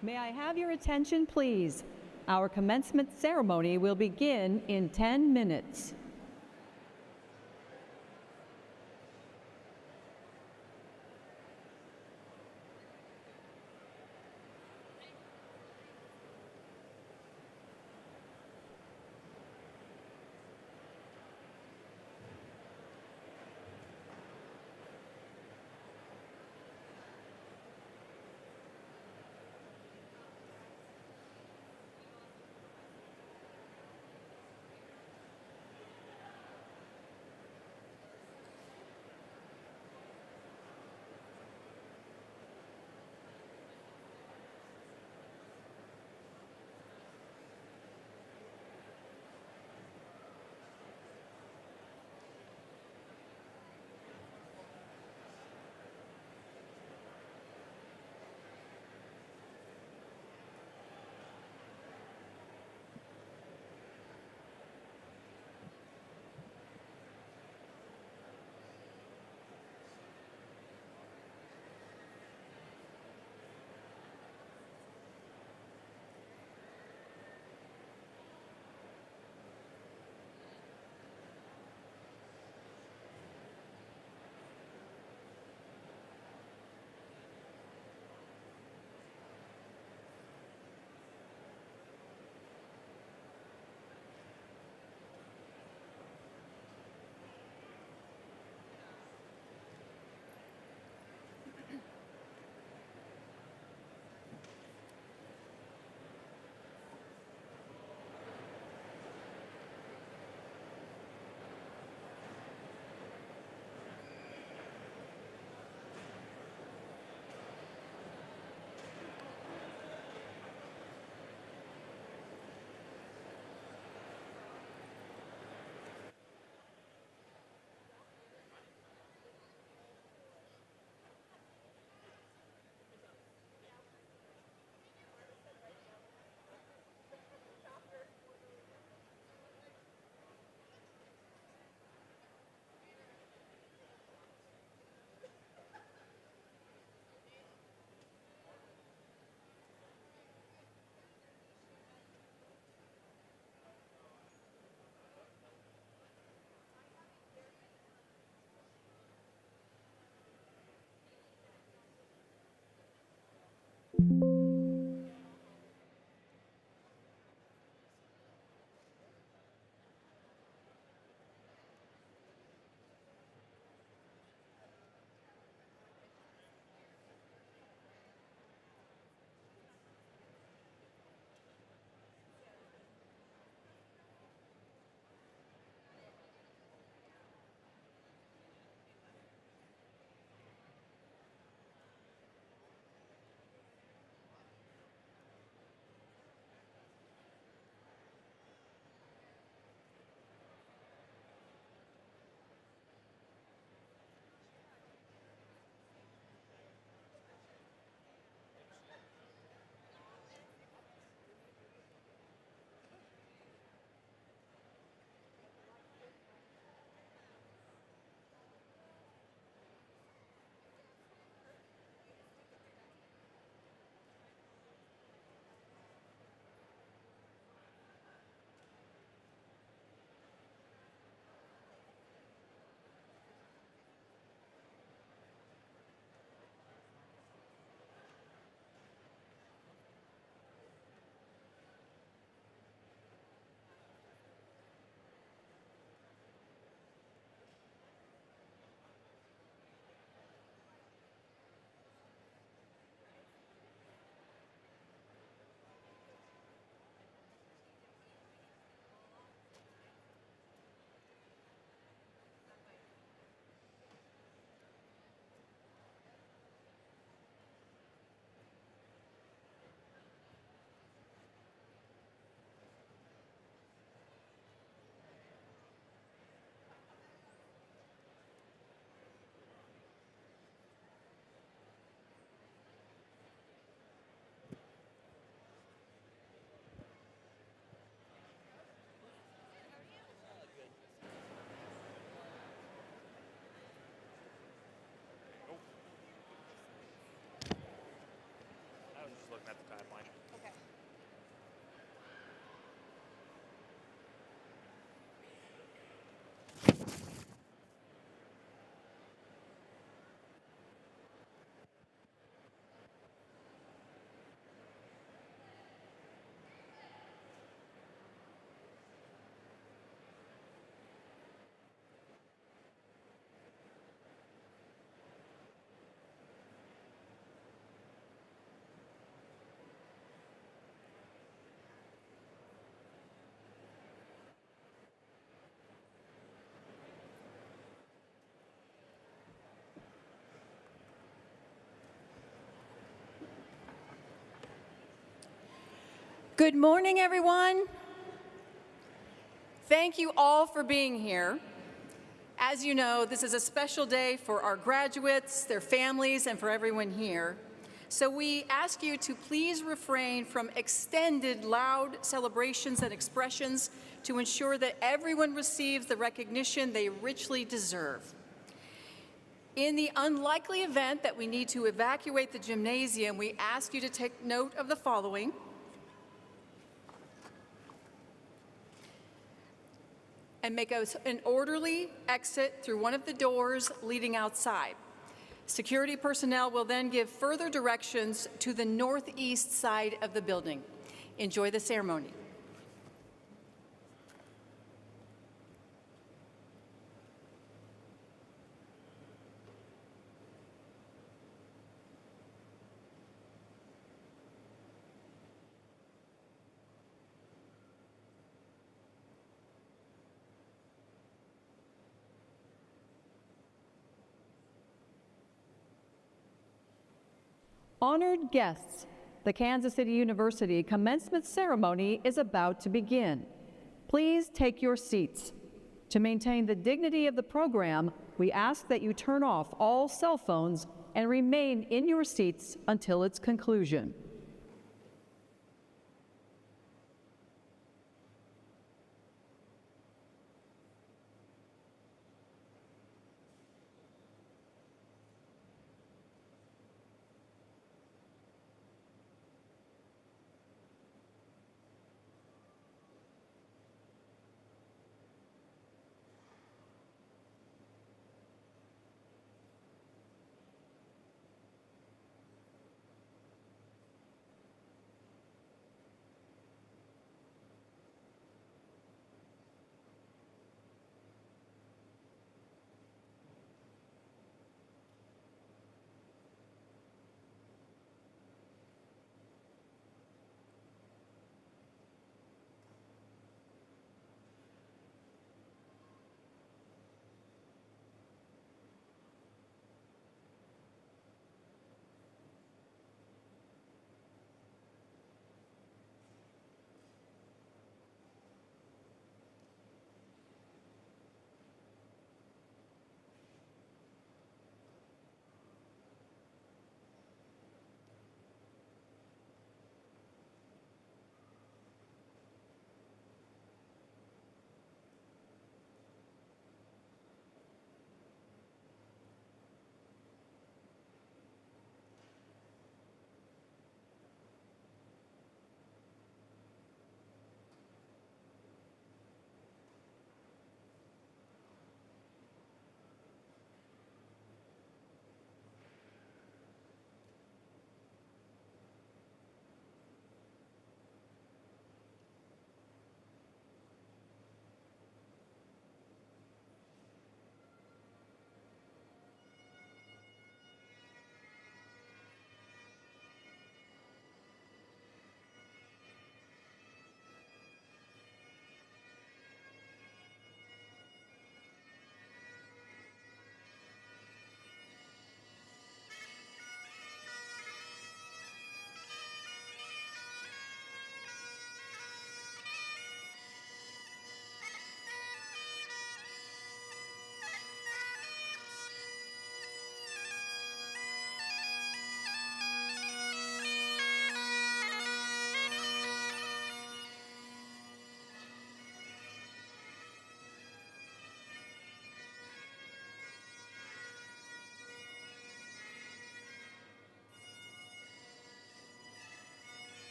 May I have your attention, please? Our commencement ceremony will begin in 10 minutes. Looking at the timeline. Good morning, everyone. Thank you all for being here. As you know, this is a special day for our graduates, their families, and for everyone here. So we ask you to please refrain from extended loud celebrations and expressions to ensure that everyone receives the recognition they richly deserve. In the unlikely event that we need to evacuate the gymnasium, we ask you to take note of the following. And make an orderly exit through one of the doors leading outside. Security personnel will then give further directions to the northeast side of the building. Enjoy the ceremony. Honored guests, the Kansas City University commencement ceremony is about to begin. Please take your seats. To maintain the dignity of the program, we ask that you turn off all cell phones and remain in your seats until its conclusion.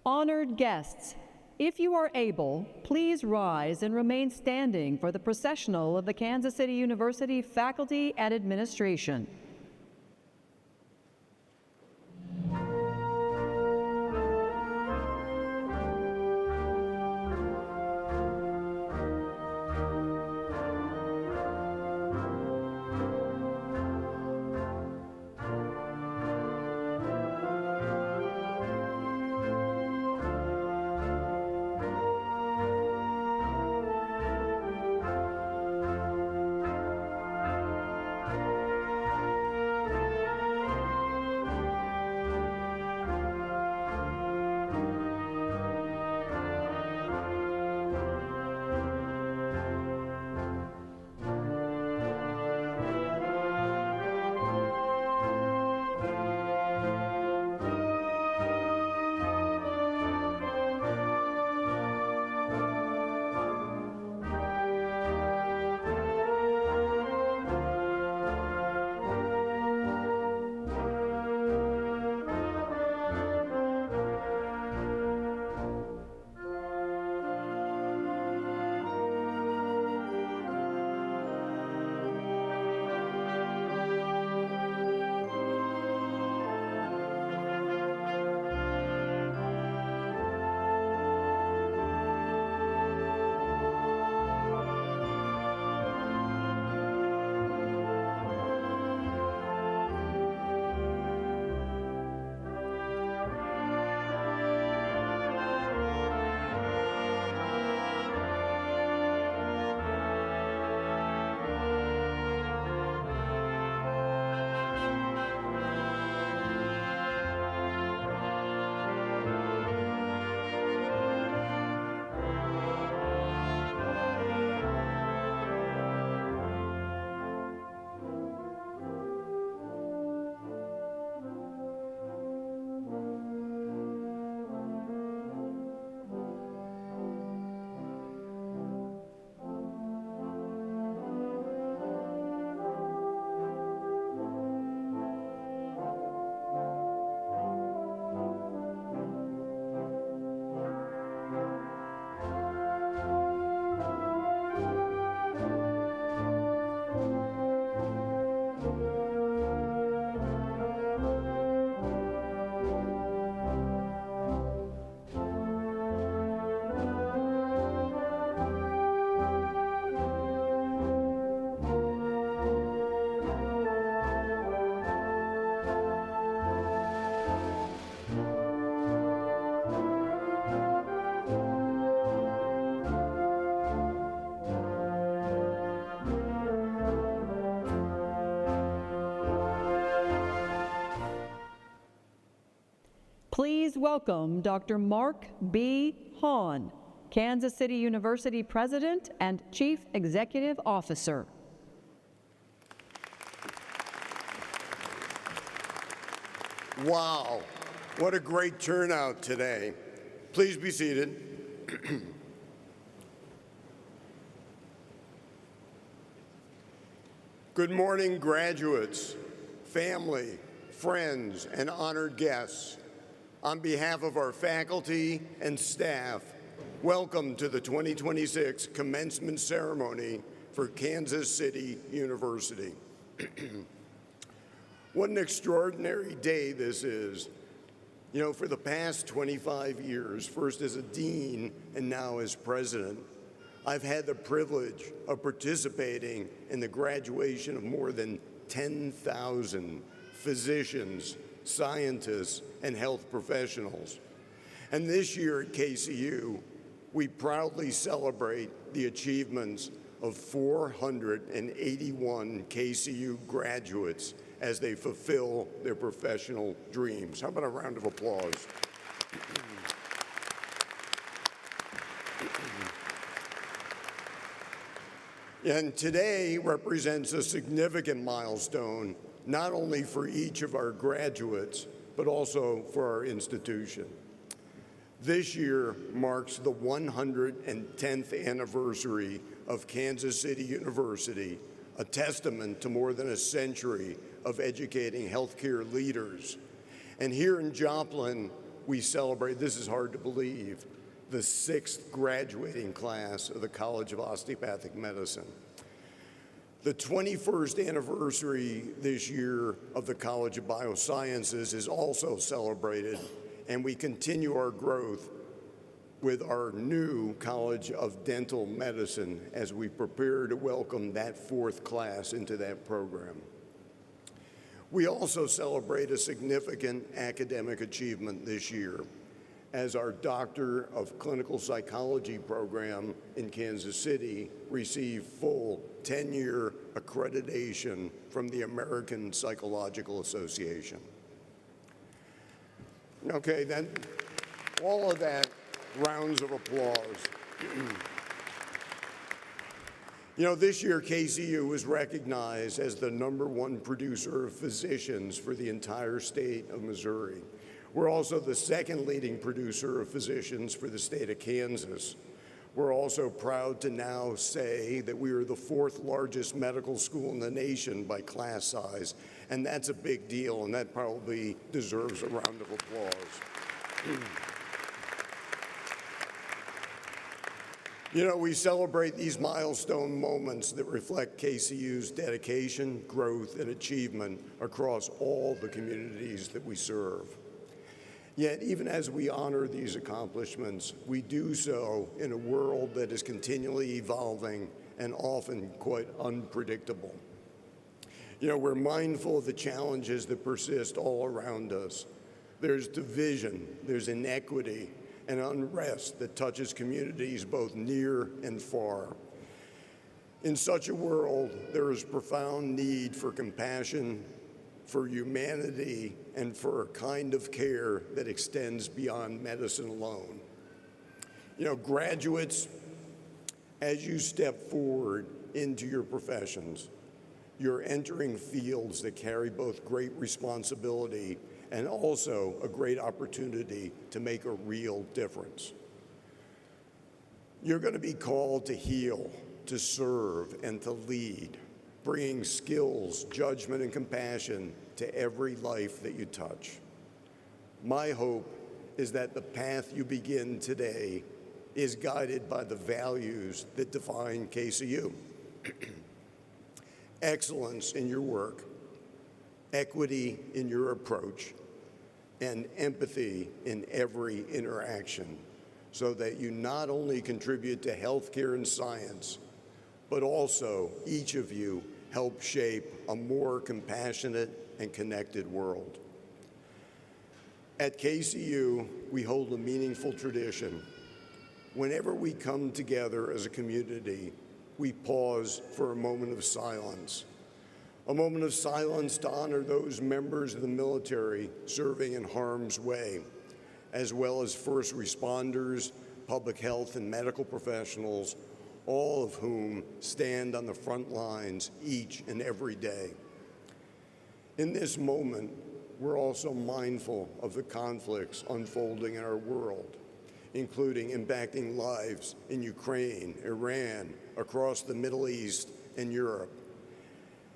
Honored guests, if you are able, please rise and remain standing for the processional of the Kansas City University faculty and administration. welcome Dr. Mark B. Hahn, Kansas City University President and Chief Executive Officer. Wow, what a great turnout today. Please be seated. Good morning, graduates, family, friends, and honored guests. On behalf of our faculty and staff, welcome to the 2026 commencement ceremony for Kansas City University. What an extraordinary day this is. You know, for the past 25 years, first as a dean and now as president, I've had the privilege of participating in the graduation of more than 10,000 physicians, scientists, and health professionals. And this year at KCU, we proudly celebrate the achievements of 481 KCU graduates as they fulfill their professional dreams. How about a round of applause? And today represents a significant milestone, not only for each of our graduates, but also for our institution. This year marks the 110th anniversary of Kansas City University, a testament to more than a century of educating healthcare leaders. And here in Joplin, we celebrate, this is hard to believe, the 6th graduating class of the College of Osteopathic Medicine. The 21st anniversary this year of the College of Biosciences is also celebrated, and we continue our growth with our new College of Dental Medicine as we prepare to welcome that 4th class into that program. We also celebrate a significant academic achievement this year as our Doctor of Clinical Psychology program in Kansas City received full 10-year accreditation from the American Psychological Association. Okay, then all of that, rounds of applause. You know, this year KCU was recognized as the #1 producer of physicians for the entire state of Missouri. We're also the 2nd leading producer of physicians for the state of Kansas. We're also proud to now say that we are the 4th largest medical school in the nation by class size, and that's a big deal, and that probably deserves a round of applause. You know, we celebrate these milestone moments that reflect KCU's dedication, growth, and achievement across all the communities that we serve. Yet, even as we honor these accomplishments, we do so in a world that is continually evolving and often quite unpredictable. You know, we're mindful of the challenges that persist all around us. There's division, there's inequity, and unrest that touches communities both near and far. In such a world, there is profound need for compassion, for humanity, and for a kind of care that extends beyond medicine alone. You know, graduates, as you step forward into your professions, you're entering fields that carry both great responsibility and also a great opportunity to make a real difference. You're going to be called to heal, to serve, and to lead, bringing skills, judgment, and compassion to every life that you touch. My hope is that the path you begin today is guided by the values that define KCU. Excellence in your work, equity in your approach, and empathy in every interaction, so that you not only contribute to healthcare and science, but also each of you help shape a more compassionate and connected world. At KCU, we hold a meaningful tradition. Whenever we come together as a community, we pause for a moment of silence to honor those members of the military serving in harm's way, as well as first responders, public health and medical professionals, all of whom stand on the front lines each and every day. In this moment, we're also mindful of the conflicts unfolding in our world, including impacting lives in Ukraine, Iran, across the Middle East, and Europe.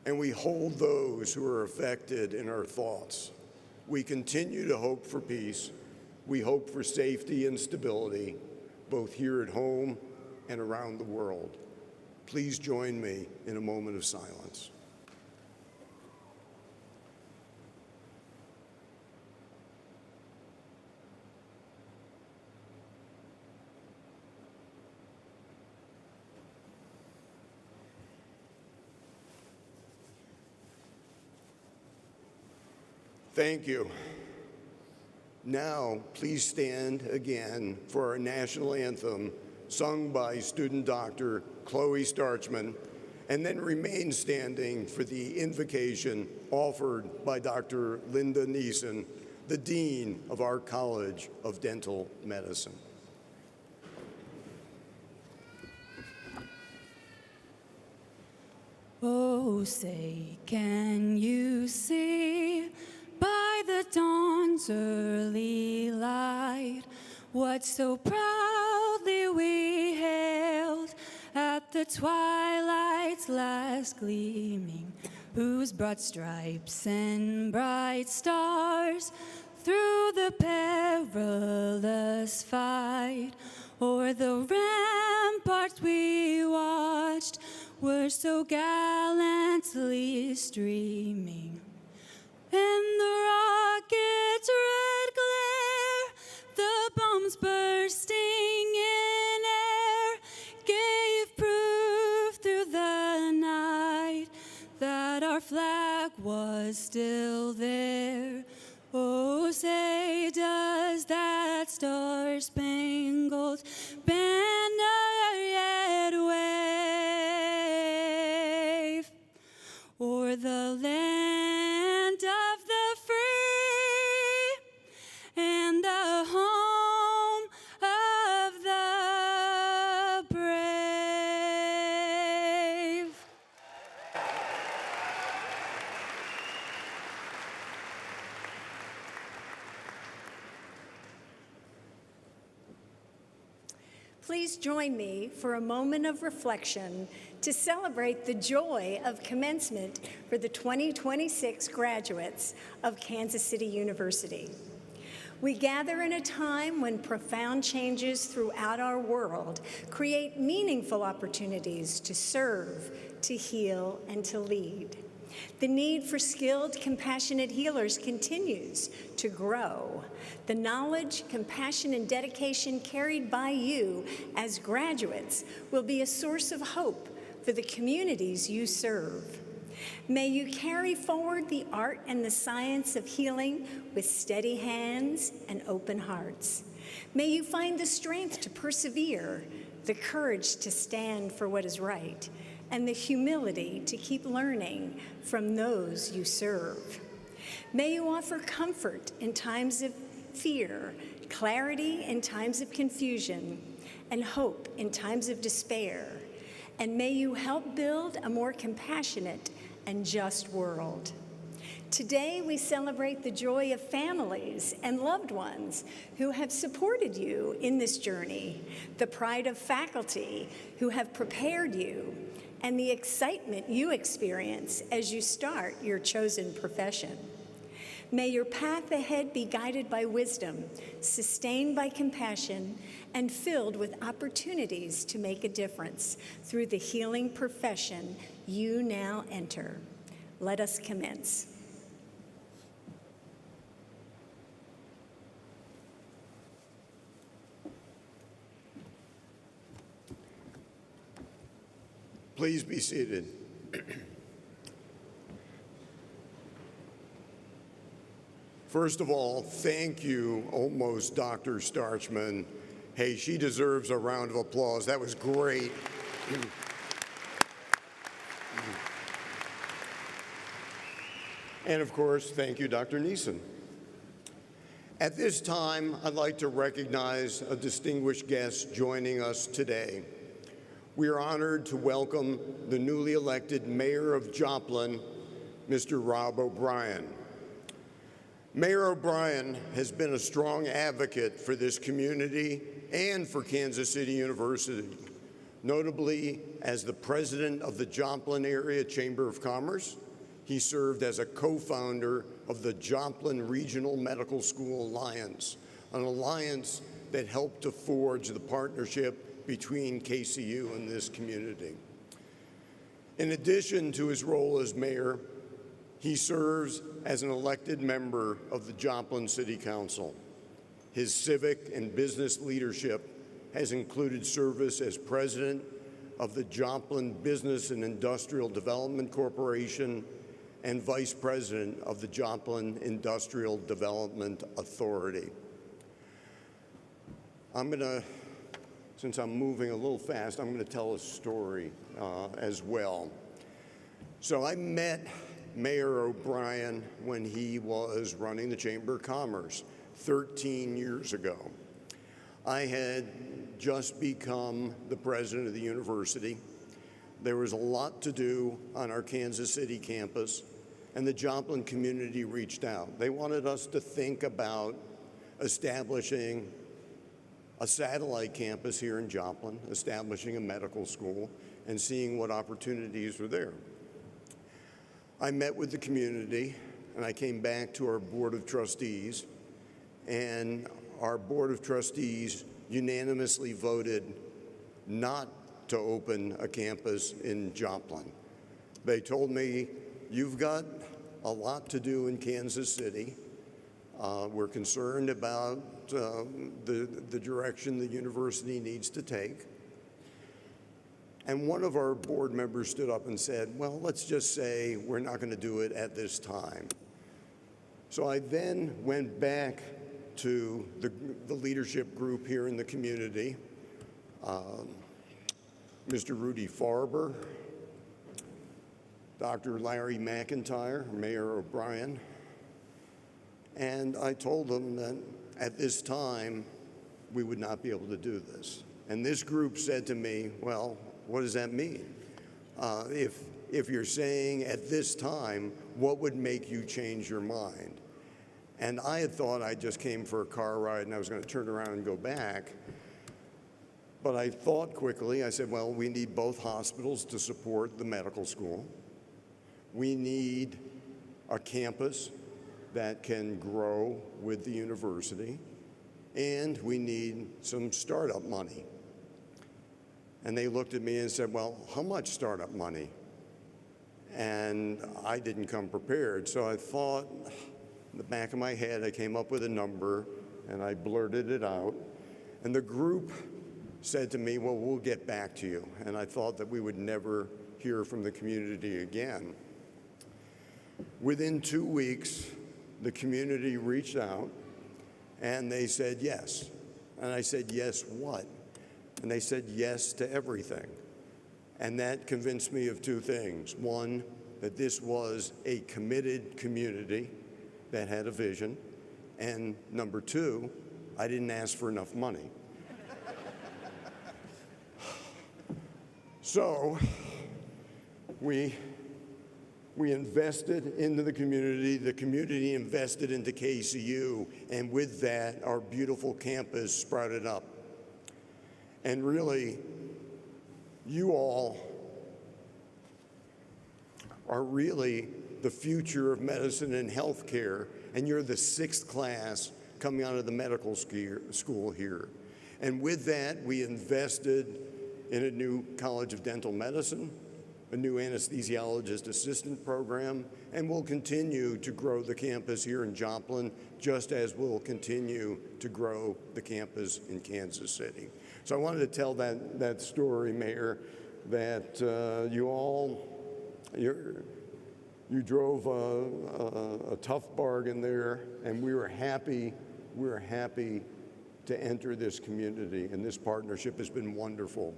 And we hold those who are affected in our thoughts. We continue to hope for peace. We hope for safety and stability, both here at home and around the world. Please join me in a moment of silence. Thank you. Now, please stand again for our national anthem, sung by student doctor Chloe Starchman, and then remain standing for the invocation offered by Dr. Linda Neeson, the Dean of our College of Dental Medicine. Oh, say, can you see by the dawn's early light what so proudly we hailed at the twilight's last gleaming, whose broad stripes and bright stars through the perilous fight o'er the ramparts we watched were so gallantly streaming. And the rocket's red glare, the bombs bursting in air, gave proof through the night that our flag was still there. Oh, say, does that star-spangled banner yet wave o'er the land of the free and the home of the brave? Please join me for a moment of reflection to celebrate the joy of commencement for the 2026 graduates of Kansas City University. We gather in a time when profound changes throughout our world create meaningful opportunities to serve, to heal, and to lead. The need for skilled, compassionate healers continues to grow. The knowledge, compassion, and dedication carried by you as graduates will be a source of hope for the communities you serve. May you carry forward the art and the science of healing with steady hands and open hearts. May you find the strength to persevere, the courage to stand for what is right, and the humility to keep learning from those you serve. May you offer comfort in times of fear, clarity in times of confusion, and hope in times of despair. And may you help build a more compassionate and just world. Today, we celebrate the joy of families and loved ones who have supported you in this journey, the pride of faculty who have prepared you, and the excitement you experience as you start your chosen profession. May your path ahead be guided by wisdom, sustained by compassion, and filled with opportunities to make a difference through the healing profession you now enter. Let us commence. Please be seated. First of all, thank you, almost Dr. Starchman. Hey, she deserves a round of applause. That was great. And of course, thank you, Dr. Neeson. At this time, I'd like to recognize a distinguished guest joining us today. We are honored to welcome the newly elected Mayor of Joplin, Mr. Rob O'Brien. Mayor O'Brien has been a strong advocate for this community and for Kansas City University, notably as the president of the Joplin Area Chamber of Commerce. He served as a co-founder of the Joplin Regional Medical School Alliance, an alliance that helped to forge the partnership between KCU and this community. In addition to his role as mayor, he serves as an elected member of the Joplin City Council. His civic and business leadership has included service as president of the Joplin Business and Industrial Development Corporation and vice president of the Joplin Industrial Development Authority. Since I'm moving a little fast, I'm going to tell a story as well. So I met Mayor O'Brien when he was running the Chamber of Commerce 13 years ago. I had just become the president of the university. There was a lot to do on our Kansas City campus, and the Joplin community reached out. They wanted us to think about establishing a satellite campus here in Joplin, establishing a medical school, and seeing what opportunities were there. I met with the community, and I came back to our Board of Trustees, and our Board of Trustees unanimously voted not to open a campus in Joplin. They told me, you've got a lot to do in Kansas City. We're concerned about the direction the university needs to take. And one of our board members stood up and said, well, let's just say we're not going to do it at this time. So I then went back to the leadership group here in the community, Mr. Rudy Farber, Dr. Larry McIntyre, Mayor O'Brien, and I told them that at this time we would not be able to do this. And this group said to me, well, what does that mean? If you're saying at this time, what would make you change your mind? And I had thought I just came for a car ride and I was going to turn around and go back. But I thought quickly, I said, well, we need both hospitals to support the medical school. We need a campus that can grow with the university, and we need some startup money. And they looked at me and said, well, how much startup money? And I didn't come prepared, so I thought, in the back of my head, I came up with a number, and I blurted it out. And the group said to me, well, we'll get back to you. And I thought that we would never hear from the community again. Within 2 weeks, the community reached out, and they said yes. And I said, yes, what? And they said yes to everything. And that convinced me of two things. One, that this was a committed community that had a vision. And number two, I didn't ask for enough money. So we invested into the community invested into KCU, and with that, our beautiful campus sprouted up. And really, you all are really the future of medicine and healthcare, and you're the 6th class coming out of the medical school here. And with that, we invested in a new College of Dental Medicine, a new anesthesiologist assistant program, and we'll continue to grow the campus here in Joplin, just as we'll continue to grow the campus in Kansas City. So I wanted to tell that story, Mayor, that you drove a tough bargain there, and we were happy to enter this community, and this partnership has been wonderful.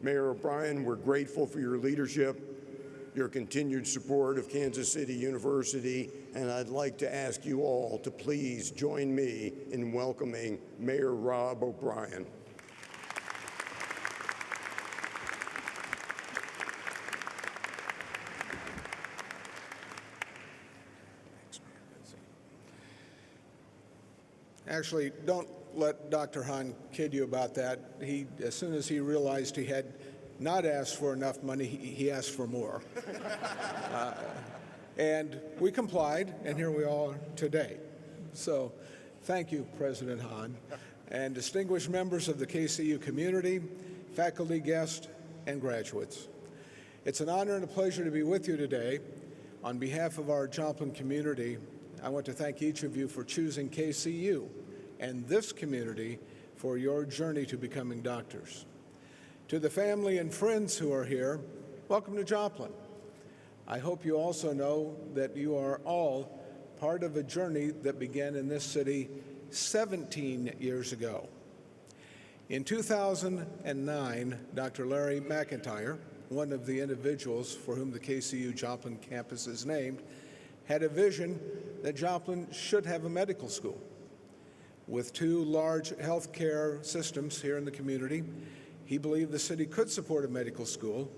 Mayor O'Brien, we're grateful for your leadership. your continued support of Kansas City University, and I'd like to ask you all to please join me in welcoming Mayor Rob O'Brien. Actually, don't let Dr. Hahn kid you about that. As soon as he realized he had not asked for enough money, he asked for more. And we complied, and here we are today. So thank you, President Hahn, and distinguished members of the KCU community, faculty, guests, and graduates. It's an honor and a pleasure to be with you today. On behalf of our Joplin community, I want to thank each of you for choosing KCU and this community for your journey to becoming doctors. To the family and friends who are here, welcome to Joplin. I hope you also know that you are all part of a journey that began in this city 17 years ago. In 2009, Dr. Larry McIntyre, one of the individuals for whom the KCU Joplin campus is named, had a vision that Joplin should have a medical school. With two large healthcare systems here in the community, he believed the city could support a medical school,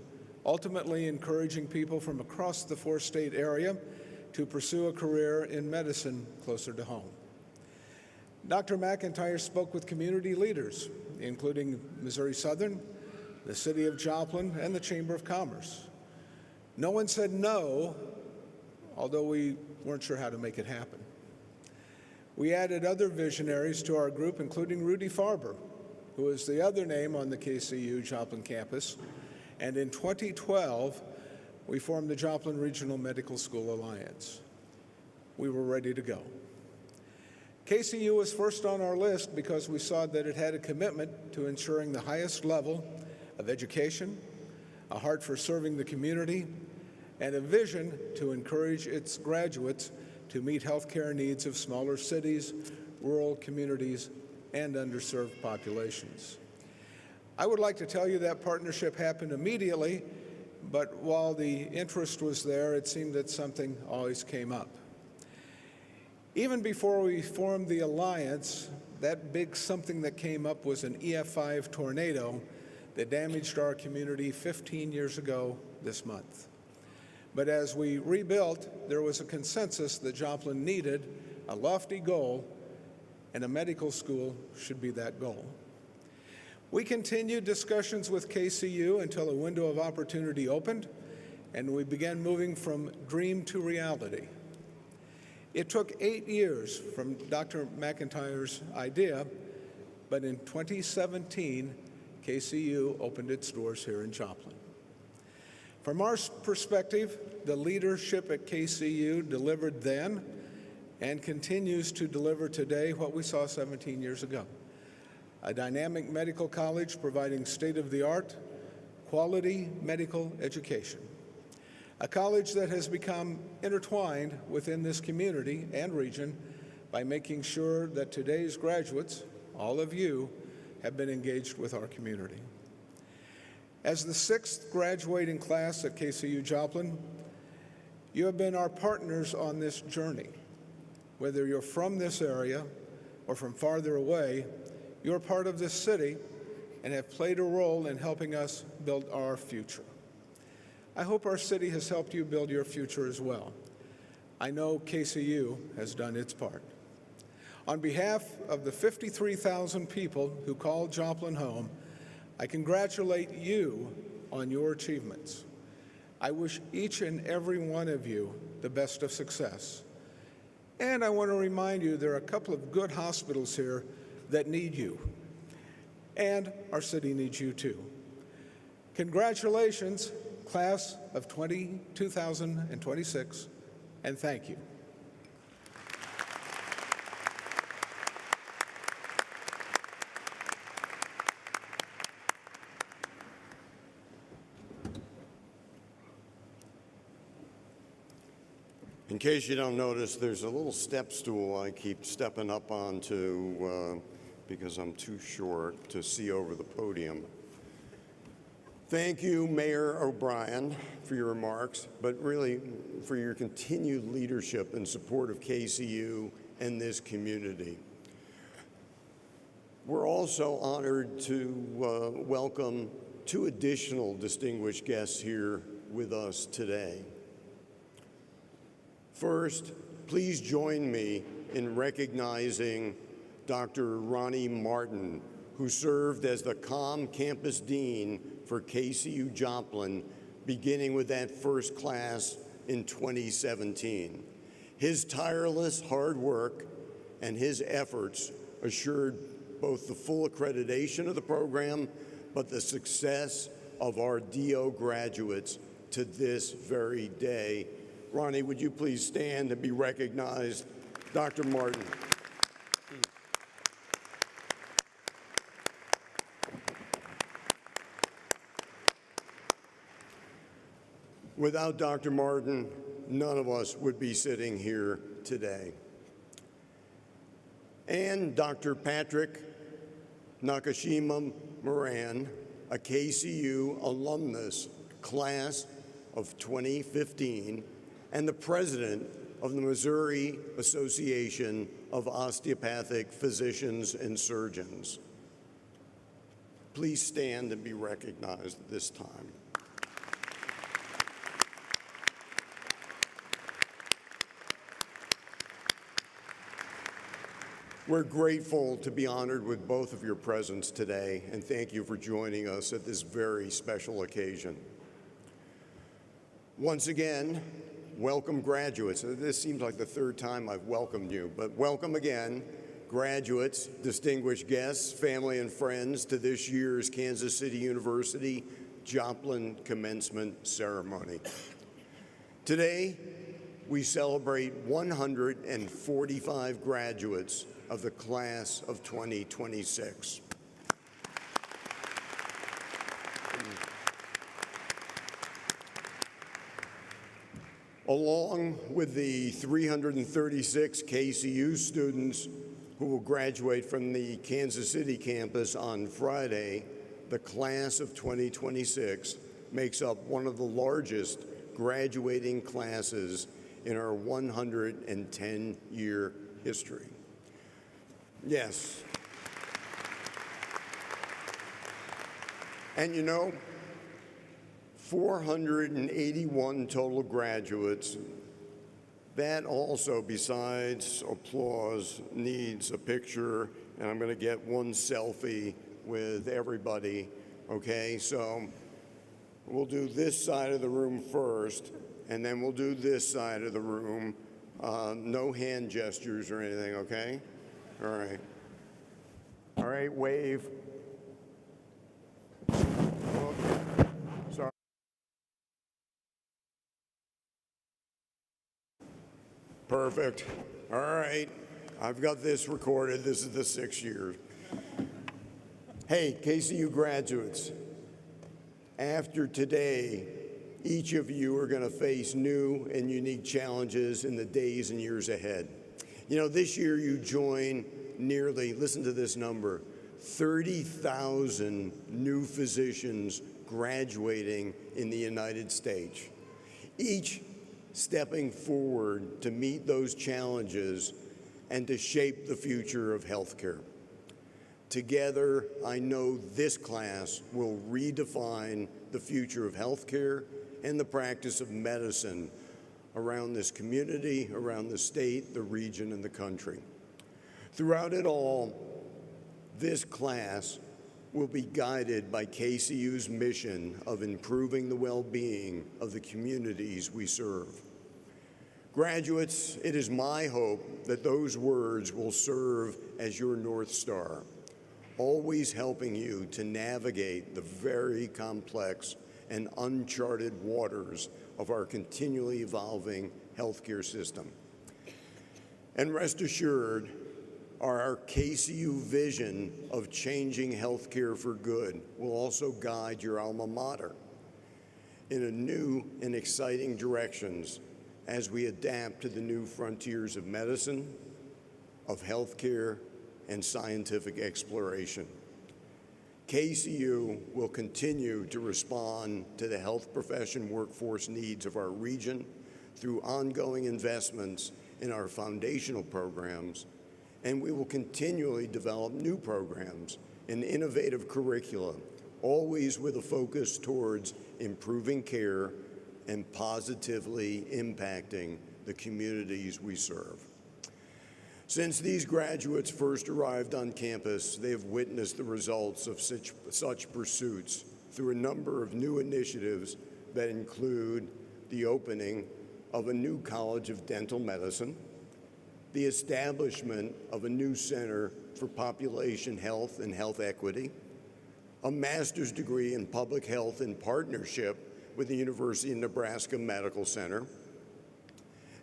ultimately encouraging people from across the four-state area to pursue a career in medicine closer to home. Dr. McIntyre spoke with community leaders, including Missouri Southern, the City of Joplin, and the Chamber of Commerce. No one said no, although we weren't sure how to make it happen. We added other visionaries to our group, including Rudy Farber, who is the other name on the KCU Joplin campus, and in 2012, we formed the Joplin Regional Medical School Alliance. We were ready to go. KCU was first on our list because we saw that it had a commitment to ensuring the highest level of education, a heart for serving the community, and a vision to encourage its graduates to meet healthcare needs of smaller cities, rural communities, and underserved populations. I would like to tell you that partnership happened immediately, but while the interest was there, it seemed that something always came up. Even before we formed the alliance, that big something that came up was an EF5 tornado that damaged our community 15 years ago this month. But as we rebuilt, there was a consensus that Joplin needed a lofty goal, and a medical school should be that goal. We continued discussions with KCU until a window of opportunity opened, and we began moving from dream to reality. It took 8 years from Dr. McIntyre's idea, but in 2017, KCU opened its doors here in Joplin. From our perspective, the leadership at KCU delivered then and continues to deliver today what we saw 17 years ago. A dynamic medical college providing state-of-the-art, quality medical education. A college that has become intertwined within this community and region by making sure that today's graduates, all of you, have been engaged with our community. As the 6th graduating class at KCU Joplin, you have been our partners on this journey. Whether you're from this area or from farther away, you're part of this city and have played a role in helping us build our future. I hope our city has helped you build your future as well. I know KCU has done its part. On behalf of the 53,000 people who call Joplin home, I congratulate you on your achievements. I wish each and every one of you the best of success. And I want to remind you there are a couple of good hospitals here that need you. And our city needs you too. Congratulations, class of 2026, and thank you. In case you don't notice, there's a little step stool I keep stepping up onto because I'm too short to see over the podium. Thank you, Mayor O'Brien, for your remarks, but really for your continued leadership and support of KCU and this community. We're also honored to welcome two additional distinguished guests here with us today. First, please join me in recognizing Dr. Ronnie Martin, who served as the COM Campus Dean for KCU Joplin, beginning with that first class in 2017. His tireless hard work and his efforts assured both the full accreditation of the program, but the success of our DO graduates to this very day. Ronnie, would you please stand and be recognized? Dr. Martin. Without Dr. Martin, none of us would be sitting here today. And Dr. Patrick Nakashima Moran, a KCU alumnus, class of 2015, and the president of the Missouri Association of Osteopathic Physicians and Surgeons. Please stand and be recognized at this time. We're grateful to be honored with both of your presence today, and thank you for joining us at this very special occasion. Once again, welcome graduates. This seems like the third time I've welcomed you, but welcome again, graduates, distinguished guests, family and friends, to this year's Kansas City University Joplin Commencement Ceremony. Today, we celebrate 145 graduates of the class of 2026. Along with the 336 KCU students who will graduate from the Kansas City campus on Friday, the class of 2026 makes up one of the largest graduating classes in our 110-year history. Yes. And you know, 481 total graduates. That also, besides applause, needs a picture, and I'm going to get one selfie with everybody, okay? So we'll do this side of the room first, and then we'll do this side of the room. No hand gestures or anything, okay? All right. All right, wave. Sorry. Perfect. All right. I've got this recorded. This is the 6 years. Hey, KCU graduates, after today, each of you are going to face new and unique challenges in the days and years ahead. You know, this year you join nearly, listen to this number, 30,000 new physicians graduating in the United States, each stepping forward to meet those challenges and to shape the future of healthcare. Together, I know this class will redefine the future of healthcare and the practice of medicine around this community, around the state, the region, and the country. Throughout it all, this class will be guided by KCU's mission of improving the well-being of the communities we serve. Graduates, it is my hope that those words will serve as your North Star, always helping you to navigate the very complex and uncharted waters of our continually evolving healthcare system. And rest assured, our KCU vision of changing healthcare for good will also guide your alma mater in a new and exciting directions as we adapt to the new frontiers of medicine, of healthcare, and scientific exploration. KCU will continue to respond to the health profession workforce needs of our region through ongoing investments in our foundational programs, and we will continually develop new programs and innovative curricula, always with a focus towards improving care and positively impacting the communities we serve. Since these graduates first arrived on campus, they have witnessed the results of such pursuits through a number of new initiatives that include the opening of a new College of Dental Medicine, the establishment of a new Center for Population Health and Health Equity, a master's degree in public health in partnership with the University of Nebraska Medical Center,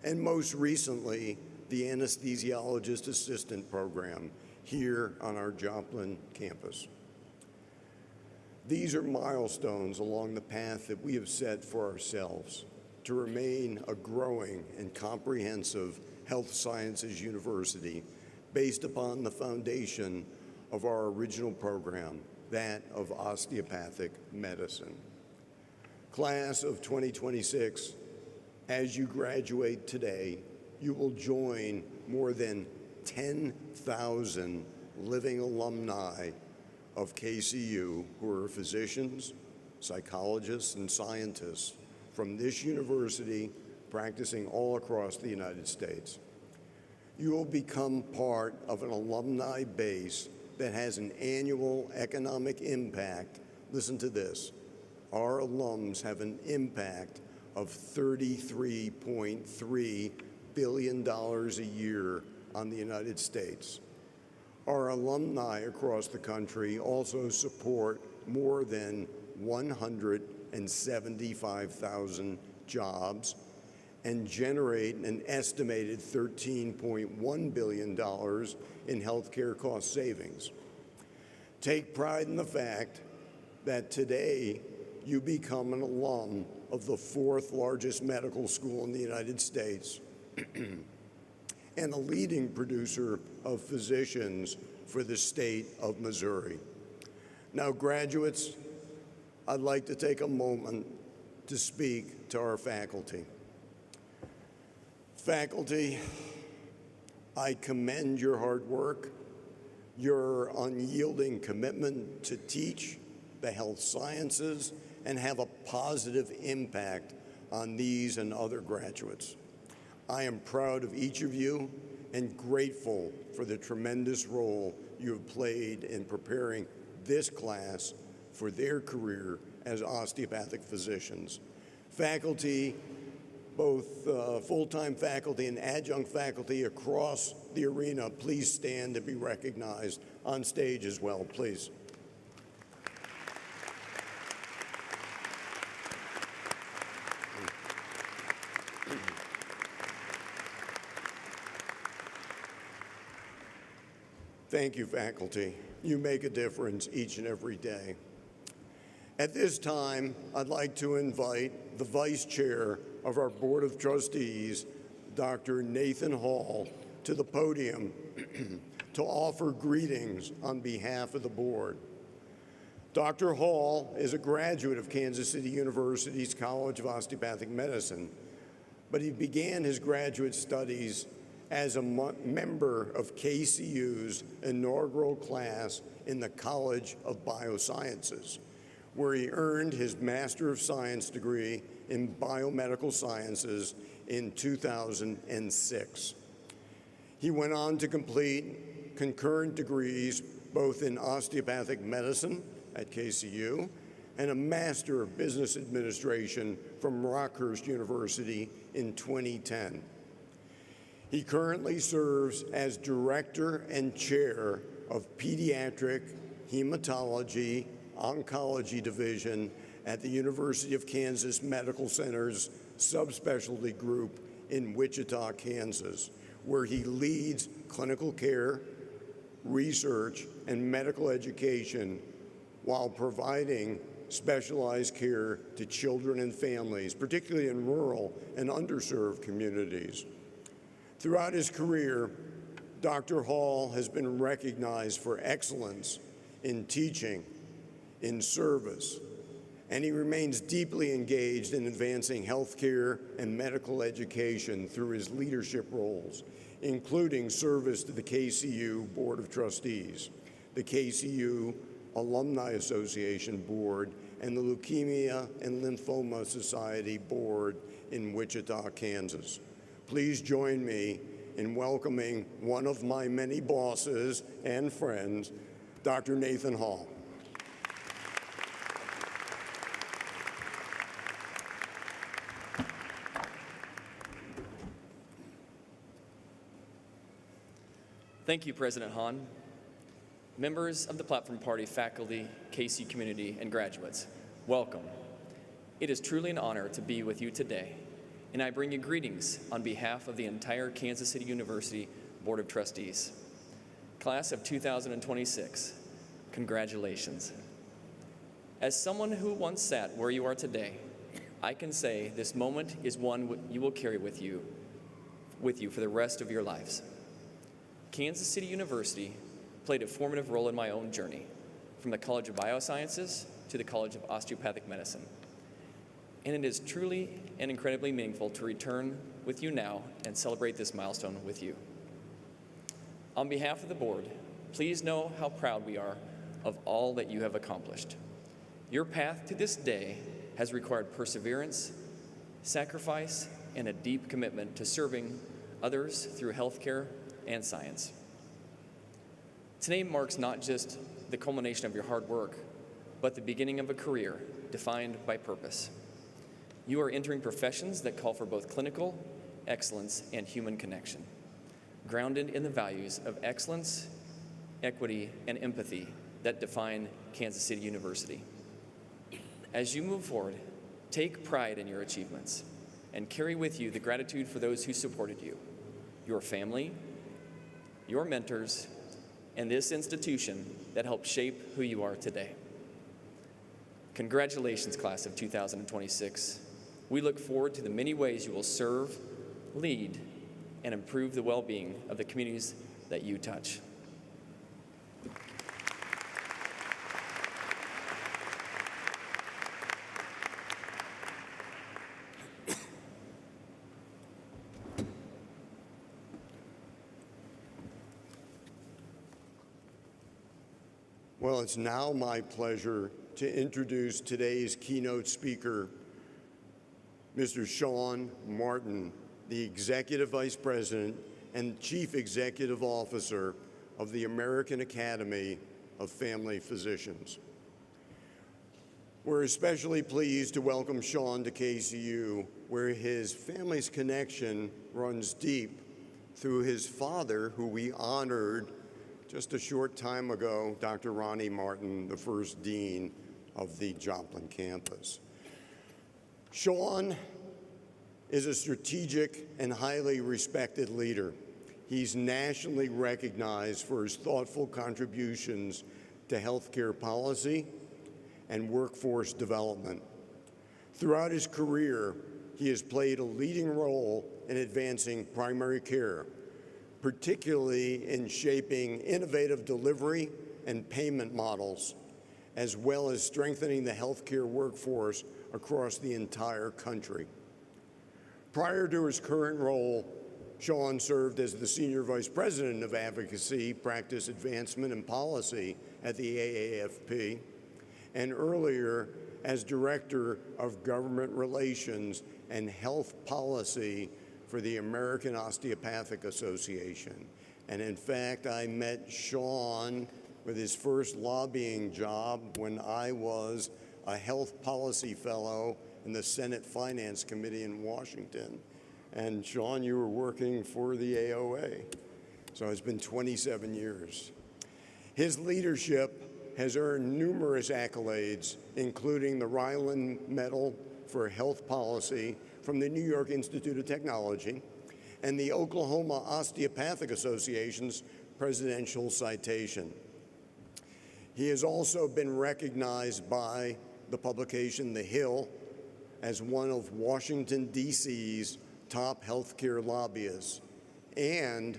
and most recently, the anesthesiologist assistant program here on our Joplin campus. These are milestones along the path that we have set for ourselves to remain a growing and comprehensive health sciences university based upon the foundation of our original program, that of osteopathic medicine. Class of 2026, as you graduate today, you will join more than 10,000 living alumni of KCU who are physicians, psychologists, and scientists from this university practicing all across the United States. You will become part of an alumni base that has an annual economic impact. Listen to this. Our alums have an impact of $33.3 billion a year on the United States. Our alumni across the country also support more than 175,000 jobs and generate an estimated $13.1 billion in healthcare cost savings. Take pride in the fact that today you become an alum of the fourth largest medical school in the United States and a leading producer of physicians for the state of Missouri. Now, graduates, I'd like to take a moment to speak to our faculty. Faculty, I commend your hard work, your unyielding commitment to teach the health sciences and have a positive impact on these and other graduates. I am proud of each of you and grateful for the tremendous role you have played in preparing this class for their career as osteopathic physicians. Faculty, both full-time faculty and adjunct faculty across the arena, please stand and be recognized on stage as well, please. Thank you, faculty. You make a difference each and every day. At this time, I'd like to invite the Vice Chair of our Board of Trustees, Dr. Nathan Hall, to the podium to offer greetings on behalf of the board. Dr. Hall is a graduate of Kansas City University's College of Osteopathic Medicine, but he began his graduate studies as a member of KCU's inaugural class in the College of Biosciences, where he earned his Master of Science degree in Biomedical Sciences in 2006. He went on to complete concurrent degrees both in osteopathic medicine at KCU and a Master of Business Administration from Rockhurst University in 2010. He currently serves as Director and Chair of Pediatric Hematology Oncology Division at the University of Kansas Medical Center's subspecialty group in Wichita, Kansas, where he leads clinical care, research, and medical education while providing specialized care to children and families, particularly in rural and underserved communities. Throughout his career, Dr. Hall has been recognized for excellence in teaching, in service, and he remains deeply engaged in advancing healthcare and medical education through his leadership roles, including service to the KCU Board of Trustees, the KCU Alumni Association Board, and the Leukemia and Lymphoma Society Board in Wichita, Kansas. Please join me in welcoming one of my many bosses and friends, Dr. Nathan Hall. Thank you, President Hahn. Members of the Platform Party, faculty, KC community, and graduates, welcome. It is truly an honor to be with you today, and I bring you greetings on behalf of the entire Kansas City University Board of Trustees. Class of 2026, congratulations. As someone who once sat where you are today, I can say this moment is one you will carry with you for the rest of your lives. Kansas City University played a formative role in my own journey, from the College of Biosciences to the College of Osteopathic Medicine. And it is truly and incredibly meaningful to return with you now and celebrate this milestone with you. On behalf of the board, please know how proud we are of all that you have accomplished. Your path to this day has required perseverance, sacrifice, and a deep commitment to serving others through healthcare and science. Today marks not just the culmination of your hard work, but the beginning of a career defined by purpose. You are entering professions that call for both clinical excellence and human connection, grounded in the values of excellence, equity, and empathy that define Kansas City University. As you move forward, take pride in your achievements and carry with you the gratitude for those who supported you, your family, your mentors, and this institution that helped shape who you are today. Congratulations, class of 2026. We look forward to the many ways you will serve, lead, and improve the well-being of the communities that you touch. Well, it's now my pleasure to introduce today's keynote speaker, Mr. Sean Martin, the Executive Vice President and Chief Executive Officer of the American Academy of Family Physicians. We're especially pleased to welcome Sean to KCU, where his family's connection runs deep through his father, who we honored just a short time ago, Dr. Ronnie Martin, the first dean of the Joplin campus. Sean is a strategic and highly respected leader. He's nationally recognized for his thoughtful contributions to healthcare policy and workforce development. Throughout his career, he has played a leading role in advancing primary care, particularly in shaping innovative delivery and payment models, as well as strengthening the healthcare workforce across the entire country. Prior to his current role, Sean served as the Senior Vice President of Advocacy, Practice Advancement, and Policy at the AAFP, and earlier as Director of Government Relations and Health Policy for the American Osteopathic Association. And in fact, I met Sean with his first lobbying job when I was a health policy fellow in the Senate Finance Committee in Washington. And Sean, you were working for the AOA. So it's been 27 years. His leadership has earned numerous accolades, including the Ryland Medal for Health Policy from the New York Institute of Technology and the Oklahoma Osteopathic Association's Presidential Citation. He has also been recognized by the publication The Hill as one of Washington, D.C.'s top healthcare lobbyists and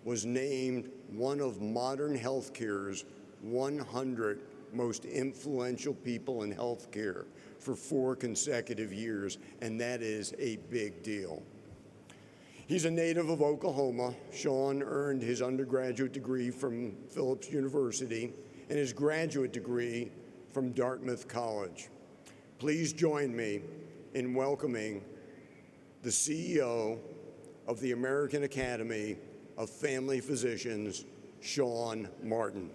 was named one of modern healthcare's 100 most influential people in healthcare for 4 consecutive years, and that is a big deal. He's a native of Oklahoma. Sean earned his undergraduate degree from Phillips University and his graduate degree from Dartmouth College. Please join me in welcoming the CEO of the American Academy of Family Physicians, Sean Martin.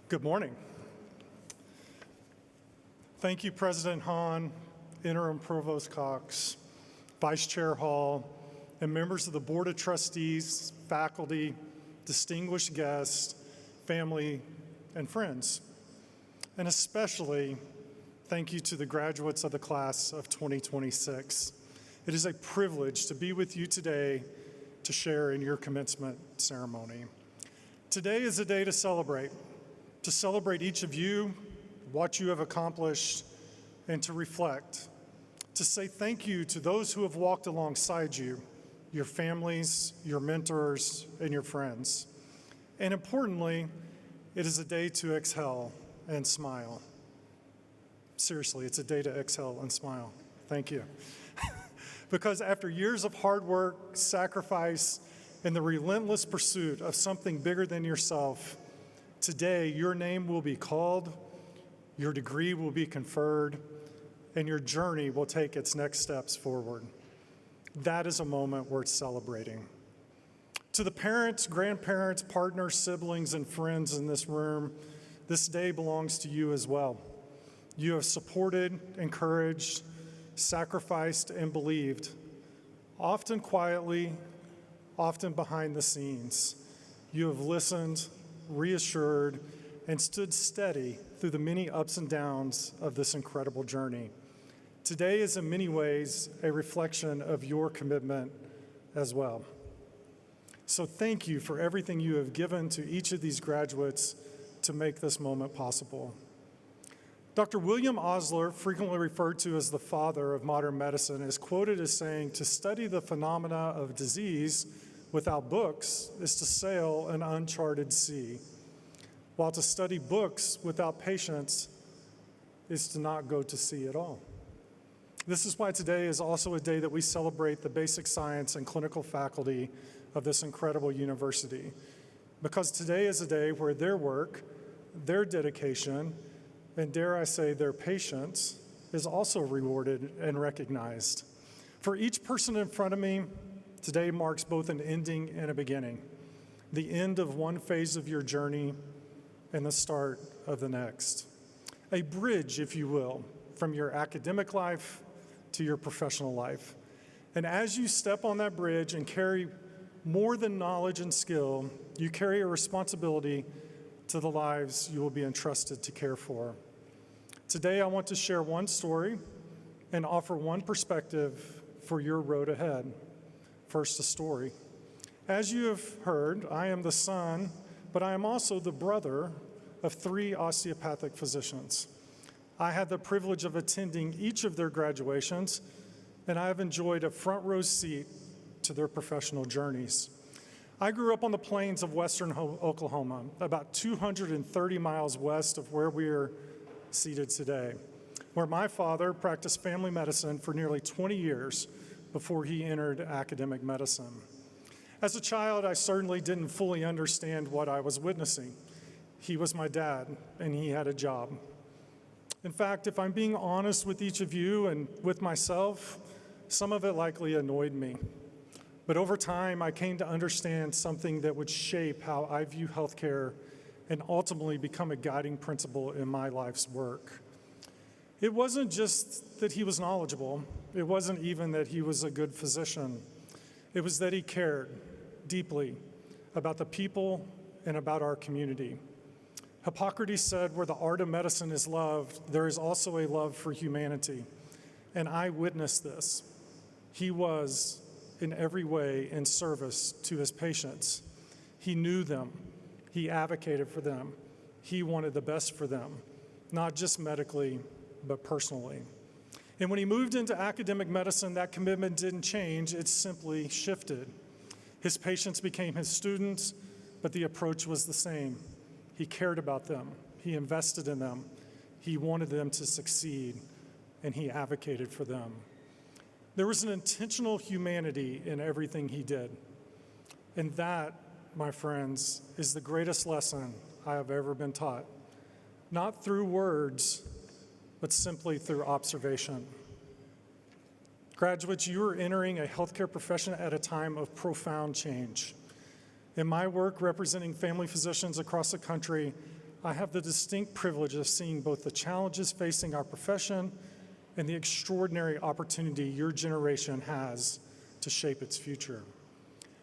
Good morning. Thank you, President Hahn, Interim Provost Cox, Vice Chair Hall, and members of the Board of Trustees, faculty, distinguished guests, family, and friends. And especially, thank you to the graduates of the class of 2026. It is a privilege to be with you today to share in your commencement ceremony. Today is a day to celebrate each of you, what you have accomplished, and to reflect, to say thank you to those who have walked alongside you, your families, your mentors, and your friends. And importantly, it is a day to exhale and smile. Seriously, it's a day to exhale and smile. Thank you. Because after years of hard work, sacrifice, and the relentless pursuit of something bigger than yourself, today your name will be called, your degree will be conferred, and your journey will take its next steps forward. That is a moment worth celebrating. To the parents, grandparents, partners, siblings, and friends in this room, this day belongs to you as well. You have supported, encouraged, sacrificed, and believed, often quietly, often behind the scenes. You have listened, reassured, and stood steady through the many ups and downs of this incredible journey. Today is in many ways a reflection of your commitment as well. So thank you for everything you have given to each of these graduates to make this moment possible. Dr. William Osler, frequently referred to as the father of modern medicine, is quoted as saying, "To study the phenomena of disease without books is to sail an uncharted sea, while to study books without patients is to not go to sea at all." This is why today is also a day that we celebrate the basic science and clinical faculty of this incredible university, because today is a day where their work, their dedication, and dare I say their patience is also rewarded and recognized. For each person in front of me, today marks both an ending and a beginning, the end of one phase of your journey and the start of the next. A bridge, if you will, from your academic life to your professional life. And as you step on that bridge and carry more than knowledge and skill, you carry a responsibility to the lives you will be entrusted to care for. Today, I want to share one story and offer one perspective for your road ahead. First, a story. As you have heard, I am the son, but I am also the brother of 3 osteopathic physicians. I had the privilege of attending each of their graduations, and I have enjoyed a front row seat to their professional journeys. I grew up on the plains of western Oklahoma, about 230 miles west of where we are seated today, where my father practiced family medicine for nearly 20 years before he entered academic medicine. As a child, I certainly didn't fully understand what I was witnessing. He was my dad, and he had a job. In fact, if I'm being honest with each of you and with myself, some of it likely annoyed me. But over time, I came to understand something that would shape how I view healthcare and ultimately become a guiding principle in my life's work. It wasn't just that he was knowledgeable. It wasn't even that he was a good physician. It was that he cared deeply about the people and about our community. Hippocrates said, "Where the art of medicine is loved, there is also a love for humanity." And I witnessed this. He was, in every way, in service to his patients. He knew them. He advocated for them. He wanted the best for them, not just medically, but personally. And when he moved into academic medicine, that commitment didn't change, it simply shifted. His patients became his students, but the approach was the same. He cared about them, he invested in them, he wanted them to succeed, and he advocated for them. There was an intentional humanity in everything he did. And that, my friends, is the greatest lesson I have ever been taught. Not through words, but simply through observation. Graduates, you are entering a healthcare profession at a time of profound change. In my work representing family physicians across the country, I have the distinct privilege of seeing both the challenges facing our profession and the extraordinary opportunity your generation has to shape its future.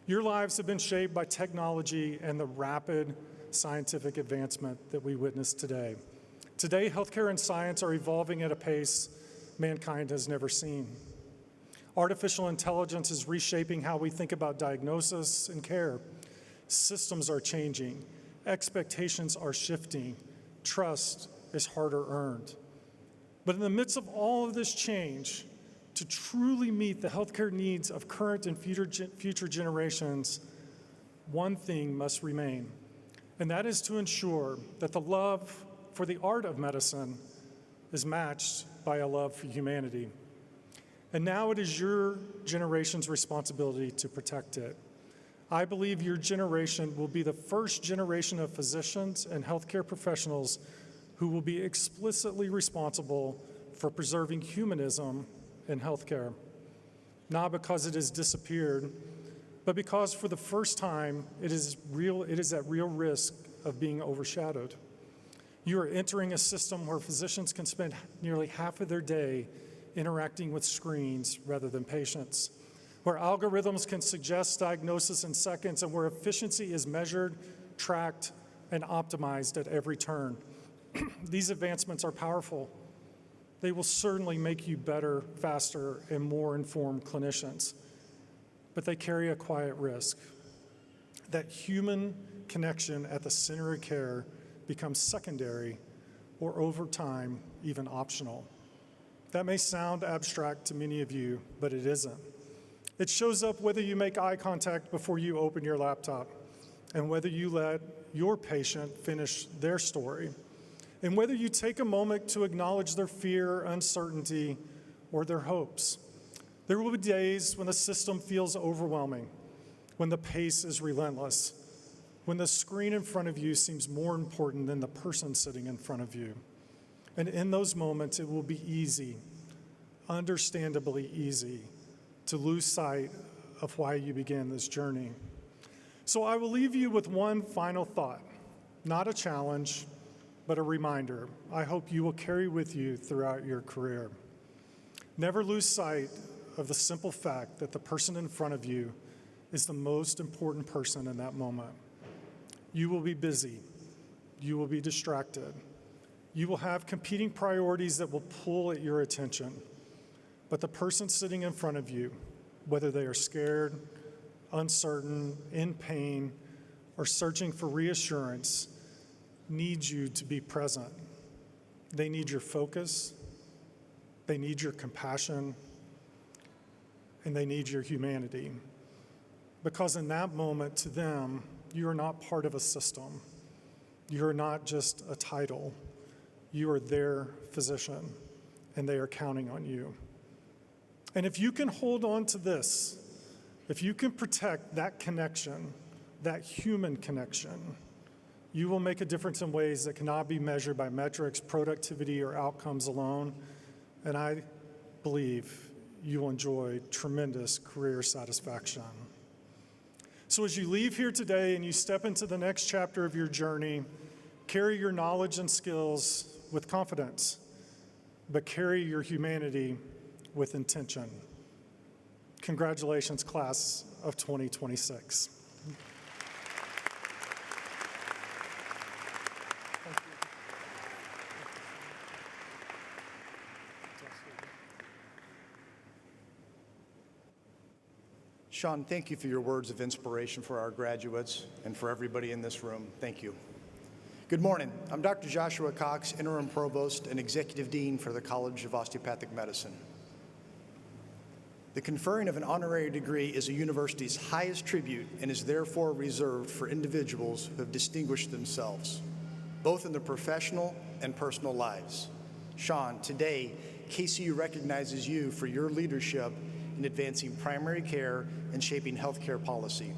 Your lives have been shaped by technology and the rapid scientific advancement that we witness today. Today, healthcare and science are evolving at a pace mankind has never seen. Artificial intelligence is reshaping how we think about diagnosis and care. Systems are changing. Expectations are shifting. Trust is harder earned. But in the midst of all of this change, to truly meet the healthcare needs of current and future generations, one thing must remain, and that is to ensure that the love for the art of medicine is matched by a love for humanity. And now it is your generation's responsibility to protect it. I believe your generation will be the first generation of physicians and healthcare professionals who will be explicitly responsible for preserving humanism in healthcare, not because it has disappeared, but because for the first time it is at real risk of being overshadowed. You are entering a system where physicians can spend nearly half of their day interacting with screens rather than patients, where algorithms can suggest diagnosis in seconds, and where efficiency is measured, tracked, and optimized at every turn. These advancements are powerful. They will certainly make you better, faster, and more informed clinicians, but they carry a quiet risk. That human connection at the center of care becomes secondary, or over time, even optional. That may sound abstract to many of you, but it isn't. It shows up whether you make eye contact before you open your laptop, and whether you let your patient finish their story, and whether you take a moment to acknowledge their fear, uncertainty, or their hopes. There will be days when the system feels overwhelming, when the pace is relentless, when the screen in front of you seems more important than the person sitting in front of you. And in those moments, it will be easy, understandably easy, to lose sight of why you began this journey. So I will leave you with one final thought, not a challenge, but a reminder I hope you will carry with you throughout your career. Never lose sight of the simple fact that the person in front of you is the most important person in that moment. You will be busy. You will be distracted. You will have competing priorities that will pull at your attention. But the person sitting in front of you, whether they are scared, uncertain, in pain, or searching for reassurance, needs you to be present. They need your focus, they need your compassion, and they need your humanity. Because in that moment, to them, you are not part of a system. You are not just a title. You are their physician, and they are counting on you. And if you can hold on to this, if you can protect that connection, that human connection, you will make a difference in ways that cannot be measured by metrics, productivity, or outcomes alone. And I believe you will enjoy tremendous career satisfaction. So as you leave here today and you step into the next chapter of your journey, carry your knowledge and skills with confidence, but carry your humanity with intention. Congratulations, class of 2026. Sean, thank you for your words of inspiration for our graduates and for everybody in this room. Thank you. Good morning. I'm Dr. Joshua Cox, Interim Provost and Executive Dean for the College of Osteopathic Medicine. The conferring of an honorary degree is a university's highest tribute and is therefore reserved for individuals who have distinguished themselves, both in their professional and personal lives. Sean, today, KCU recognizes you for your leadership in advancing primary care and shaping healthcare policy.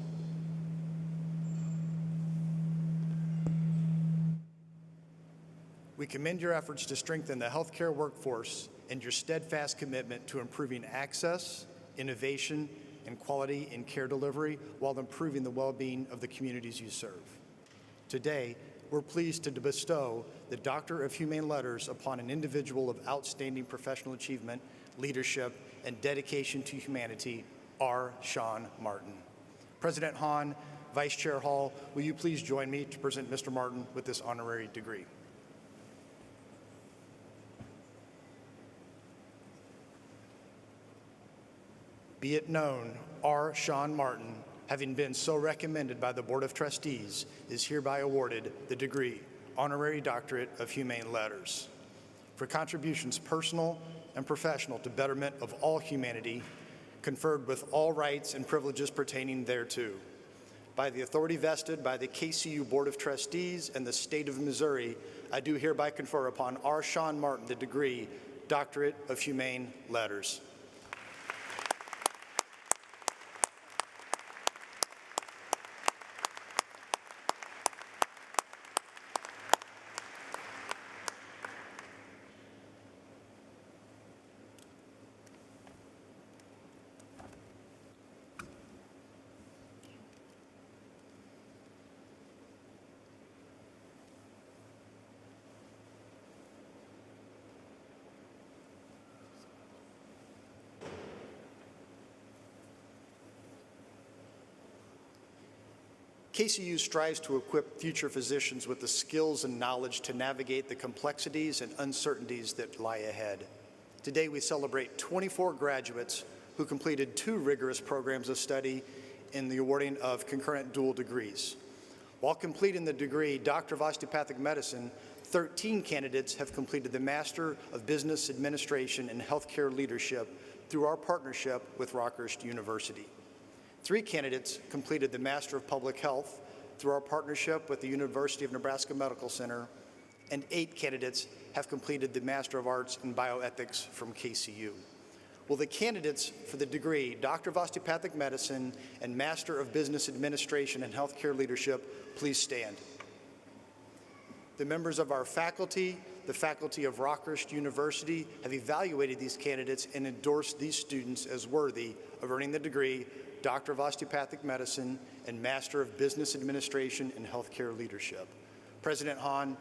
We commend your efforts to strengthen the healthcare workforce and your steadfast commitment to improving access, innovation, and quality in care delivery while improving the well-being of the communities you serve. Today, we're pleased to bestow the Doctor of Humane Letters upon an individual of outstanding professional achievement, leadership, and dedication to humanity, R. Sean Martin. President Hahn, Vice Chair Hall, will you please join me to present Mr. Martin with this honorary degree? Be it known, R. Sean Martin, having been so recommended by the Board of Trustees, is hereby awarded the degree, Honorary Doctorate of Humane Letters, for contributions personal and professional to betterment of all humanity, conferred with all rights and privileges pertaining thereto. By the authority vested by the KCU Board of Trustees and the State of Missouri, I do hereby confer upon R. Sean Martin the degree, Doctorate of Humane Letters. KCU strives to equip future physicians with the skills and knowledge to navigate the complexities and uncertainties that lie ahead. Today we celebrate 24 graduates who completed 2 rigorous programs of study in the awarding of concurrent dual degrees. While completing the degree Doctor of Osteopathic Medicine, 13 candidates have completed the Master of Business Administration and Healthcare Leadership through our partnership with Rockhurst University. 3 candidates completed the Master of Public Health through our partnership with the University of Nebraska Medical Center, and 8 candidates have completed the Master of Arts in Bioethics from KCU. Will the candidates for the degree Doctor of Osteopathic Medicine and Master of Business Administration and Healthcare Leadership please stand? The members of our faculty, the faculty of Rockhurst University, have evaluated these candidates and endorsed these students as worthy of earning the degree Doctor of Osteopathic Medicine and Master of Business Administration and Healthcare Leadership. President Hahn,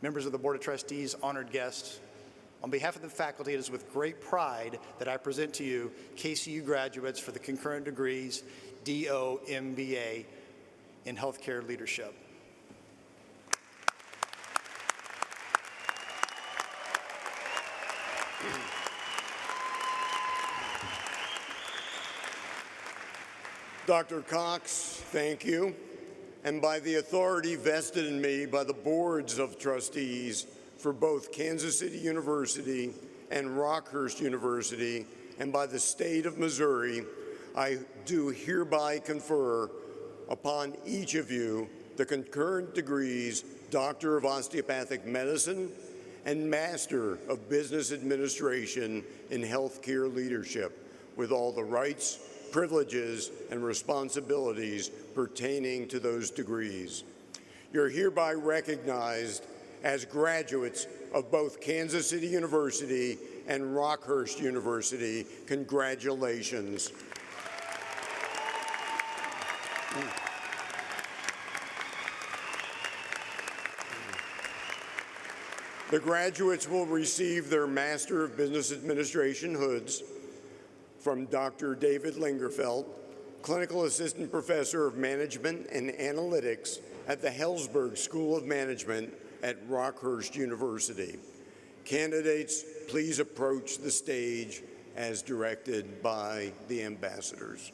members of the Board of Trustees, honored guests, on behalf of the faculty, it is with great pride that I present to you KCU graduates for the concurrent degrees DO MBA in Healthcare Leadership. Dr. Cox, thank you. And by the authority vested in me by the boards of trustees for both Kansas City University and Rockhurst University, and by the state of Missouri, I do hereby confer upon each of you the concurrent degrees Doctor of Osteopathic Medicine and Master of Business Administration in Healthcare Leadership, with all the rights, privileges, and responsibilities pertaining to those degrees. You're hereby recognized as graduates of both Kansas City University and Rockhurst University. Congratulations. The graduates will receive their Master of Business Administration hoods from Dr. David Lingerfeld, Clinical Assistant Professor of Management and Analytics at the Hellsberg School of Management at Rockhurst University. Candidates, please approach the stage as directed by the ambassadors.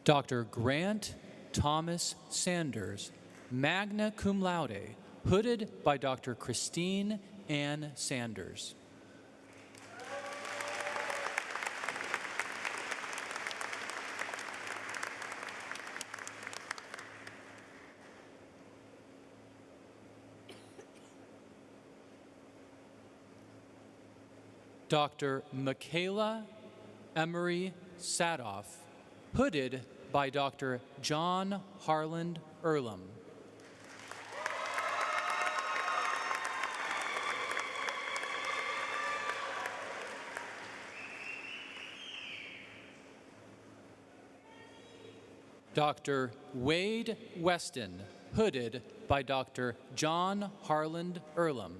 Dr. Grant Thomas Sanders, magna cum laude, hooded by Dr. Christine Ann Sanders. Dr. Michaela Emery Sadoff, hooded by Dr. John Harland Earlham. Dr. Wade Weston, hooded by Dr. John Harland Earlham.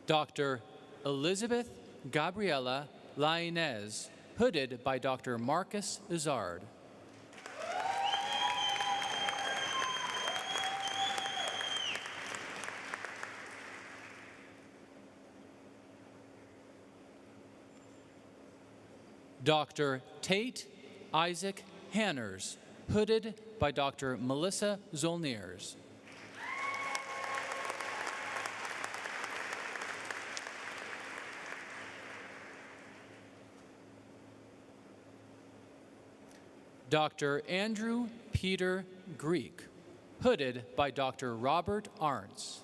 Dr. Elizabeth Gabriela Lainez, hooded by Dr. Marcus Izard. Dr. Tate Isaac Hanners, hooded by Dr. Melissa Zolniers. Dr. Andrew Peter Greek, hooded by Dr. Robert Arntz.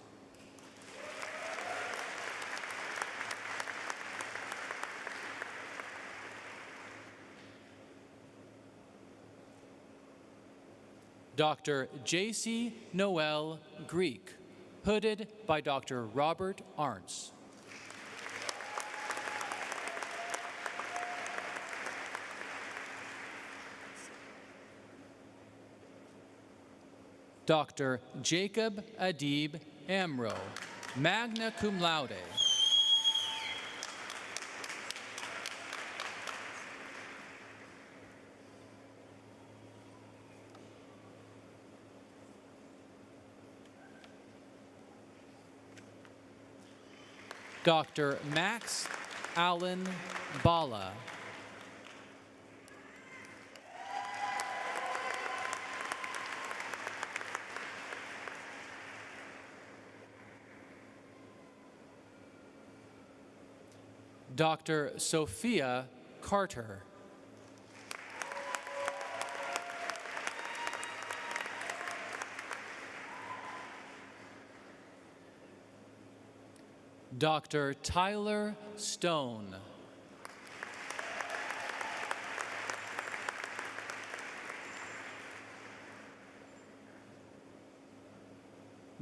Dr. J.C. Noel Greek, hooded by Dr. Robert Arntz. Dr. Jacob Adib Amro, magna cum laude. Dr. Max Allen Bala. Dr. Sophia Carter. Dr. Tyler Stone.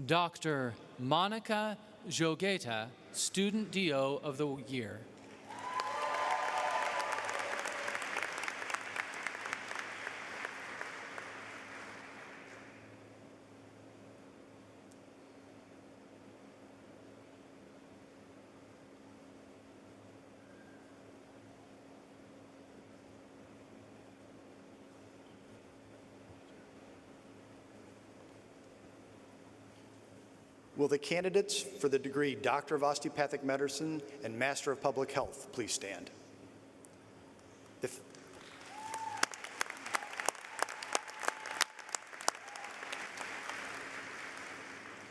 Dr. Monica Jogueta, Student DO of the Year. Will the candidates for the degree Doctor of Osteopathic Medicine and Master of Public Health please stand?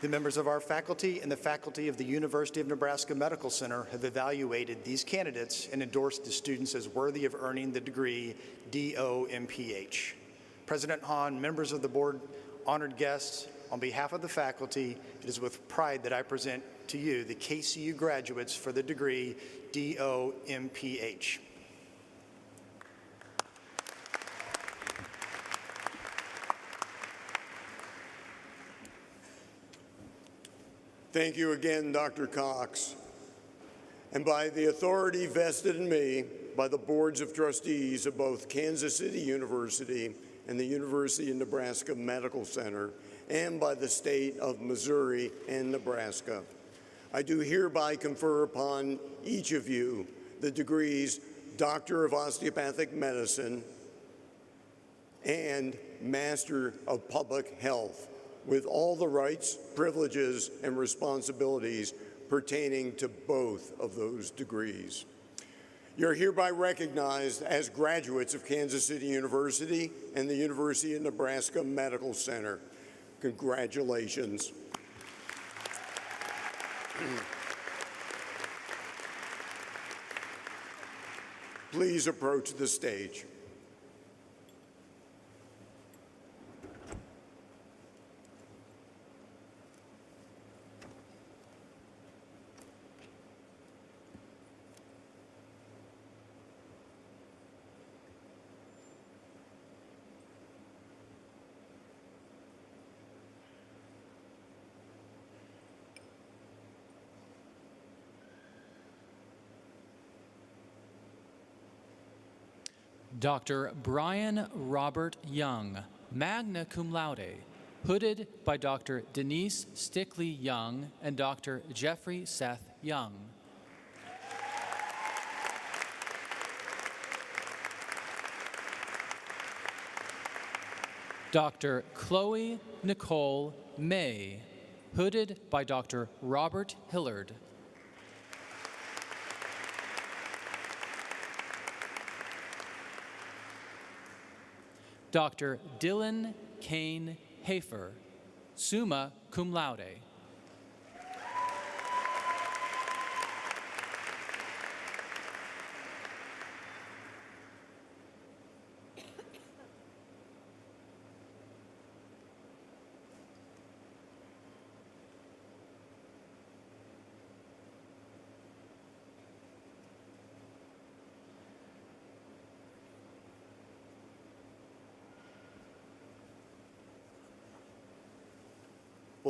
The members of our faculty and the faculty of the University of Nebraska Medical Center have evaluated these candidates and endorsed the students as worthy of earning the degree DO-MPH. President Hahn, members of the board, honored guests, on behalf of the faculty, it is with pride that I present to you the KCU graduates for the degree DO-MPH. Thank you again, Dr. Cox. And by the authority vested in me by the boards of trustees of both Kansas City University and the University of Nebraska Medical Center, and by the state of Missouri and Nebraska, I do hereby confer upon each of you the degrees Doctor of Osteopathic Medicine and Master of Public Health, with all the rights, privileges, and responsibilities pertaining to both of those degrees. You're hereby recognized as graduates of Kansas City University and the University of Nebraska Medical Center. Congratulations. Please approach the stage. Dr. Brian Robert Young, magna cum laude, hooded by Dr. Denise Stickley Young and Dr. Jeffrey Seth Young. Dr. Chloe Nicole May, hooded by Dr. Robert Hillard. Dr. Dylan Kane Hafer, summa cum laude.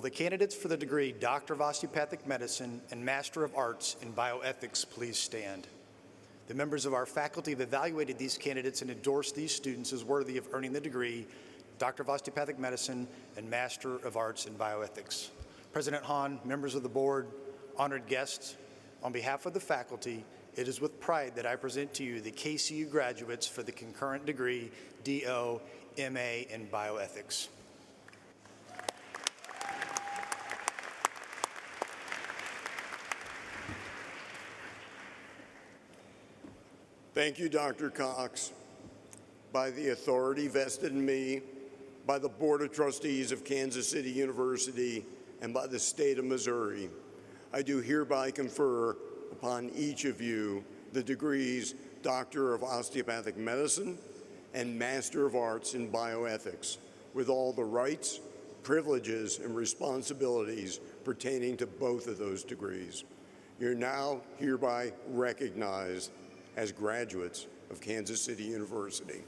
Will the candidates for the degree Doctor of Osteopathic Medicine and Master of Arts in Bioethics please stand? The members of our faculty have evaluated these candidates and endorsed these students as worthy of earning the degree Doctor of Osteopathic Medicine and Master of Arts in Bioethics. President Hahn, members of the board, honored guests, on behalf of the faculty, it is with pride that I present to you the KCU graduates for the concurrent degree DO MA in Bioethics. Thank you, Dr. Cox. By the authority vested in me, by the Board of Trustees of Kansas City University, and by the state of Missouri, I do hereby confer upon each of you the degrees Doctor of Osteopathic Medicine and Master of Arts in Bioethics, with all the rights, privileges, and responsibilities pertaining to both of those degrees. You're now hereby recognized as graduates of Kansas City University.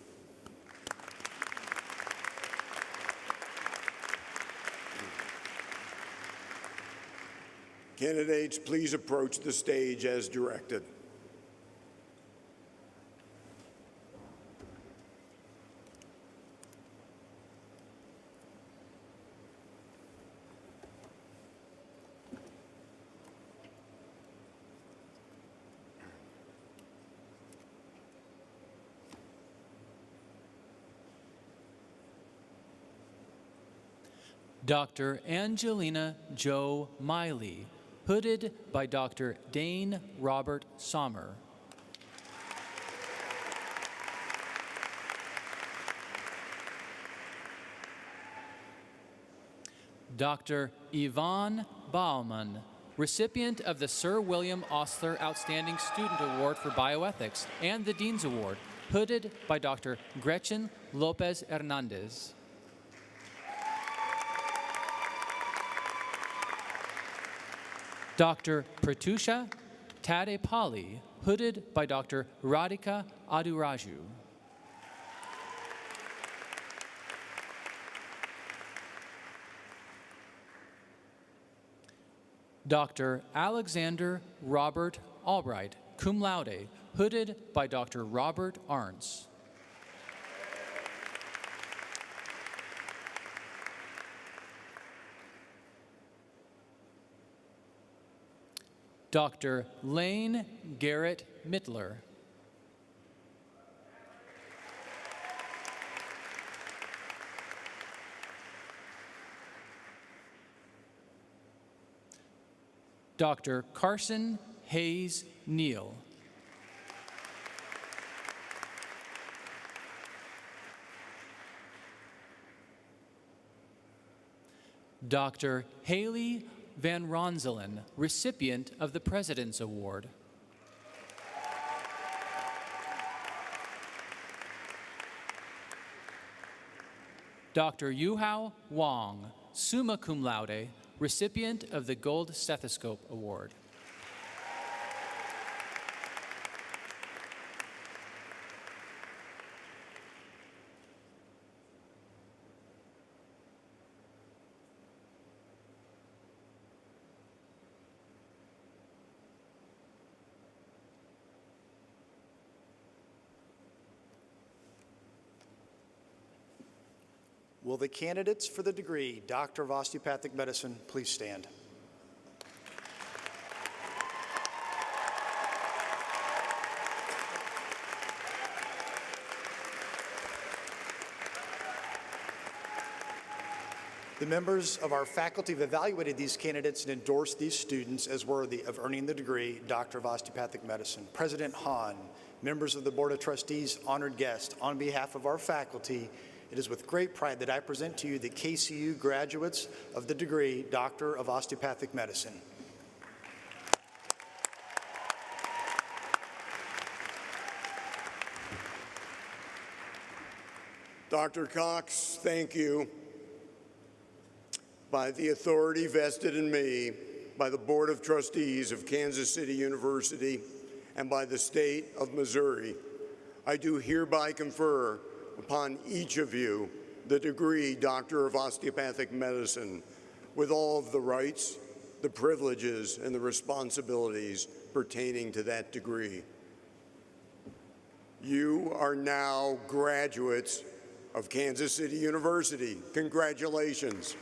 Candidates, please approach the stage as directed. Dr. Angelina Jo Miley, hooded by Dr. Dane Robert Sommer. Dr. Yvonne Baumann, recipient of the Sir William Osler Outstanding Student Award for Bioethics and the Dean's Award, hooded by Dr. Gretchen Lopez Hernandez. Dr. Pratusha Tadepalli, hooded by Dr. Radhika Aduraju. Dr. Alexander Robert Albright, cum laude, hooded by Dr. Robert Arntz. Dr. Lane Garrett Mittler. Dr. Carson Hayes Neal. Dr. Haley Van Ronselen, recipient of the President's Award. Dr. Yuhao Wong, summa cum laude, recipient of the Gold Stethoscope Award. Will the candidates for the degree Doctor of Osteopathic Medicine please stand? The members of our faculty have evaluated these candidates and endorsed these students as worthy of earning the degree Doctor of Osteopathic Medicine. President Hahn, members of the Board of Trustees, honored guests, on behalf of our faculty, it is with great pride that I present to you the KCU graduates of the degree Doctor of Osteopathic Medicine. Dr. Cox, thank you. By the authority vested in me by the Board of Trustees of Kansas City University and by the state of Missouri, I do hereby confer upon each of you the degree Doctor of Osteopathic Medicine with all of the rights, the privileges, and the responsibilities pertaining to that degree. You are now graduates of Kansas City University. Congratulations.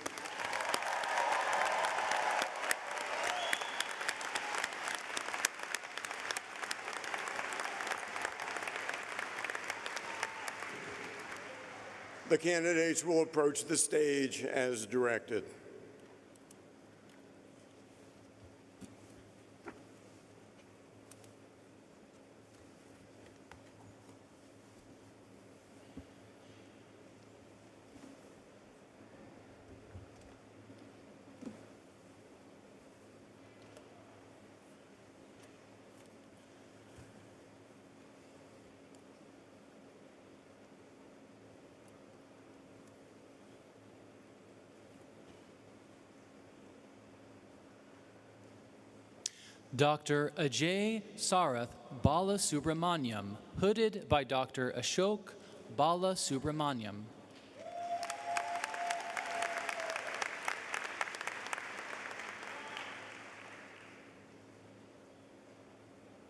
The candidates will approach the stage as directed. Dr. Ajay Sarath Balasubramaniam, hooded by Dr. Ashok Balasubramaniam.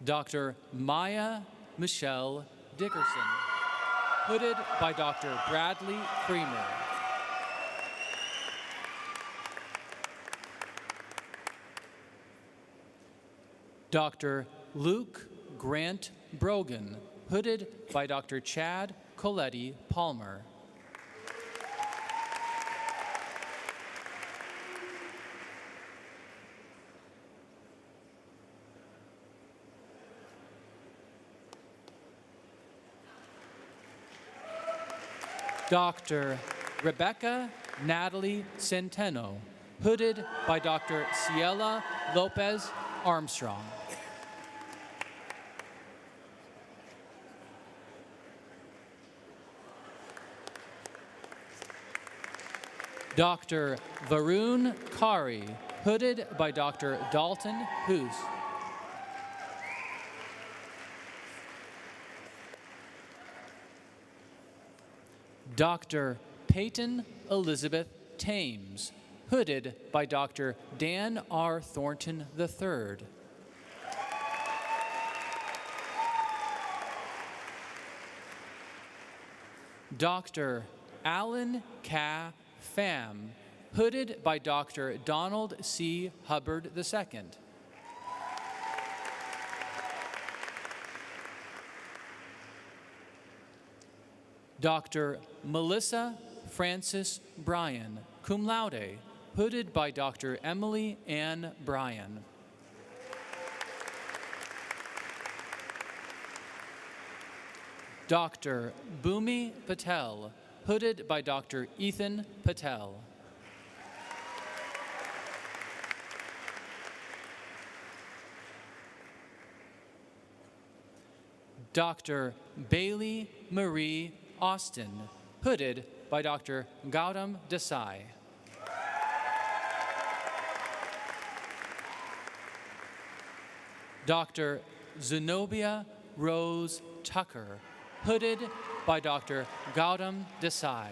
Dr. Maya Michelle Dickerson, hooded by Dr. Bradley Creamer. Dr. Luke Grant Brogan, hooded by Dr. Chad Coletti Palmer. Dr. Rebecca Natalie Centeno, hooded by Dr. Ciela Lopez Armstrong. Dr. Varun Kari, hooded by Dr. Dalton Hoos. Dr. Peyton Elizabeth Thames, hooded by Dr. Dan R. Thornton III. Dr. Alan Ka Pham, hooded by Dr. Donald C. Hubbard II. Dr. Melissa Francis Bryan, cum laude, hooded by Dr. Emily Ann Bryan. Dr. Bhumi Patel, hooded by Dr. Ethan Patel. Dr. Bailey Marie Austin, hooded by Dr. Gautam Desai. Dr. Zenobia Rose Tucker, hooded by Dr. Gautam Desai.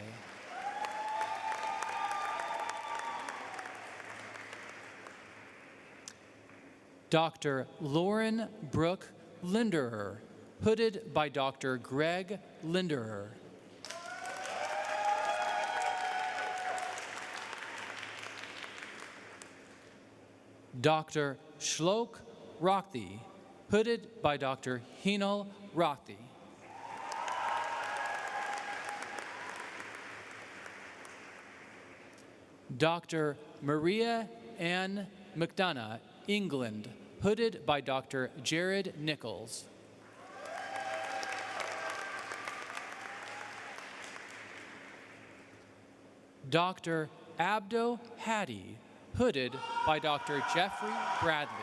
Dr. Lauren Brooke Linderer, hooded by Dr. Greg Linderer. Dr. Shlok Rothie, hooded by Dr. Hinal Rothie. Dr. Maria Ann McDonough, England, hooded by Dr. Jared Nichols. Dr. Abdo Hattie, hooded by Dr. Jeffrey Bradley.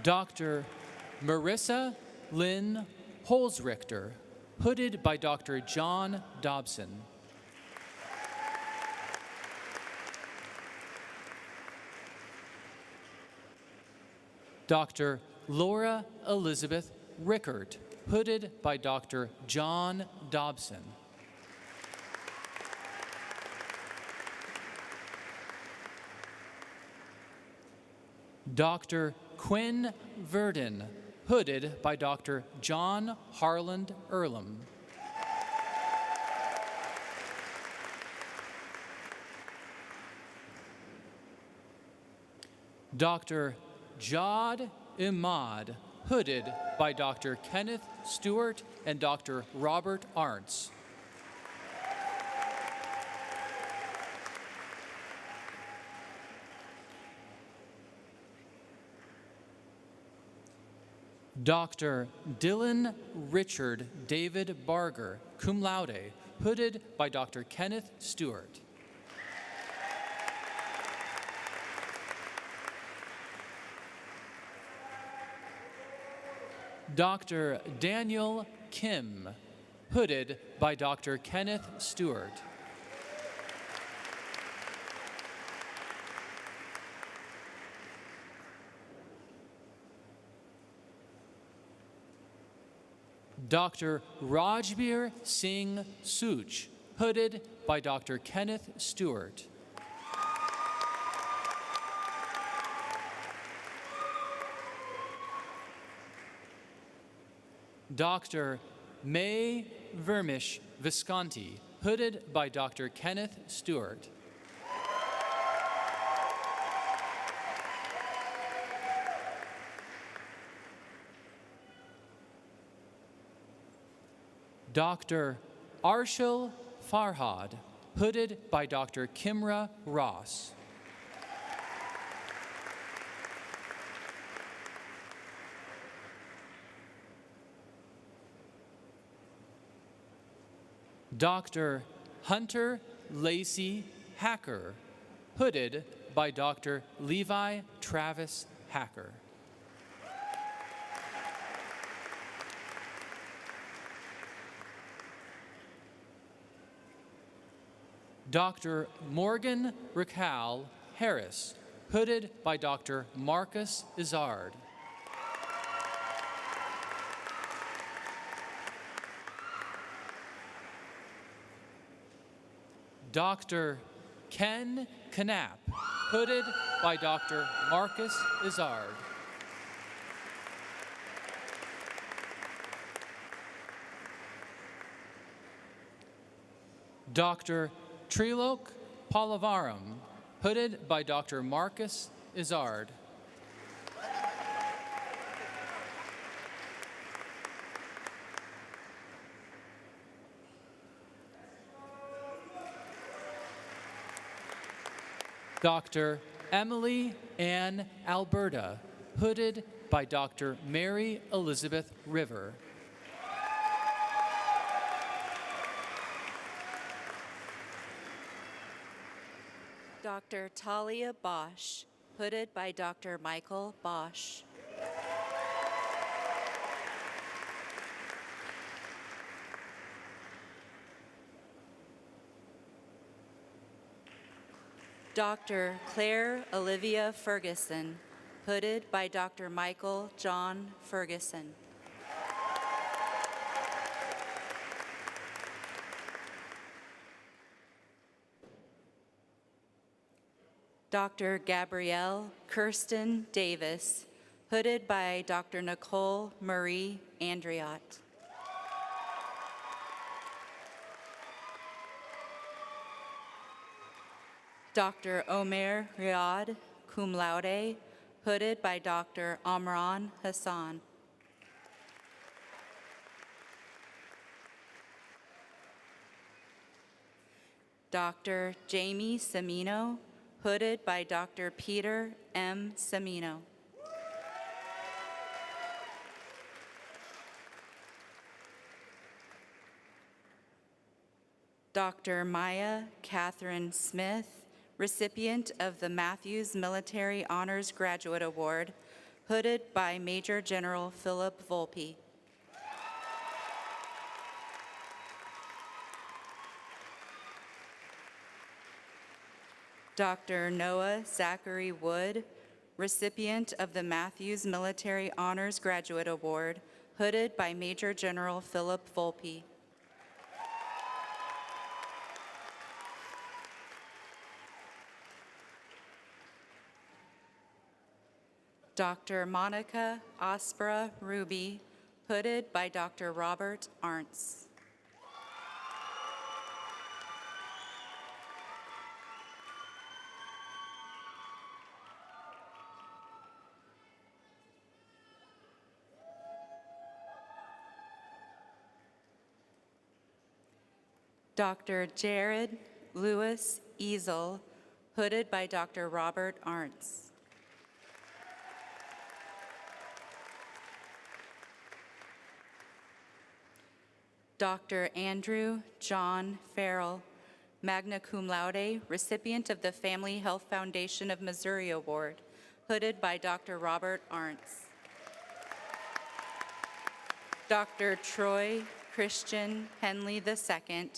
Dr. Marissa Lynn Holzrichter, hooded by Dr. John Dobson. Dr. Laura Elizabeth Rickert, hooded by Dr. John Dobson. Dr. Quinn Verdon, hooded by Dr. John Harland Earlham. Dr. Jod Imad, hooded by Dr. Kenneth Stewart and Dr. Robert Arntz. Dr. Dylan Richard David Barger, cum laude, hooded by Dr. Kenneth Stewart. Dr. Daniel Kim, hooded by Dr. Kenneth Stewart. Dr. Rajbir Singh Such, hooded by Dr. Kenneth Stewart. Dr. May Vermish Visconti, hooded by Dr. Kenneth Stewart. Dr. Arshil Farhad, hooded by Dr. Kimra Ross. Dr. Hunter Lacey Hacker, hooded by Dr. Levi Travis Hacker. Dr. Morgan Racal Harris, hooded by Dr. Marcus Izard. Dr. Ken Knapp, hooded by Dr. Marcus Izard. Dr. Trilok Palavaram, hooded by Dr. Marcus Izard. Dr. Emily Ann Alberta, hooded by Dr. Mary Elizabeth River. Dr. Talia Bosch, hooded by Dr. Michael Bosch. Dr. Claire Olivia Ferguson, hooded by Dr. Michael John Ferguson. Dr. Gabrielle Kirsten Davis, hooded by Dr. Nicole Marie Andriot. Dr. Omer Riyad, cum laude, hooded by Dr. Amran Hassan. Dr. Jamie Semino, hooded by Dr. Peter M. Semino. Dr. Maya Catherine Smith, recipient of the Matthews Military Honors Graduate Award, hooded by Major General Philip Volpe. Dr. Noah Zachary Wood, recipient of the Matthews Military Honors Graduate Award, hooded by Major General Philip Volpe. Dr. Monica Aspera Ruby, hooded by Dr. Robert Arntz. Dr. Jared Lewis Easel, hooded by Dr. Robert Arntz. Dr. Andrew John Farrell, magna cum laude, recipient of the Family Health Foundation of Missouri Award, hooded by Dr. Robert Arntz. Dr. Troy Christian Henley II,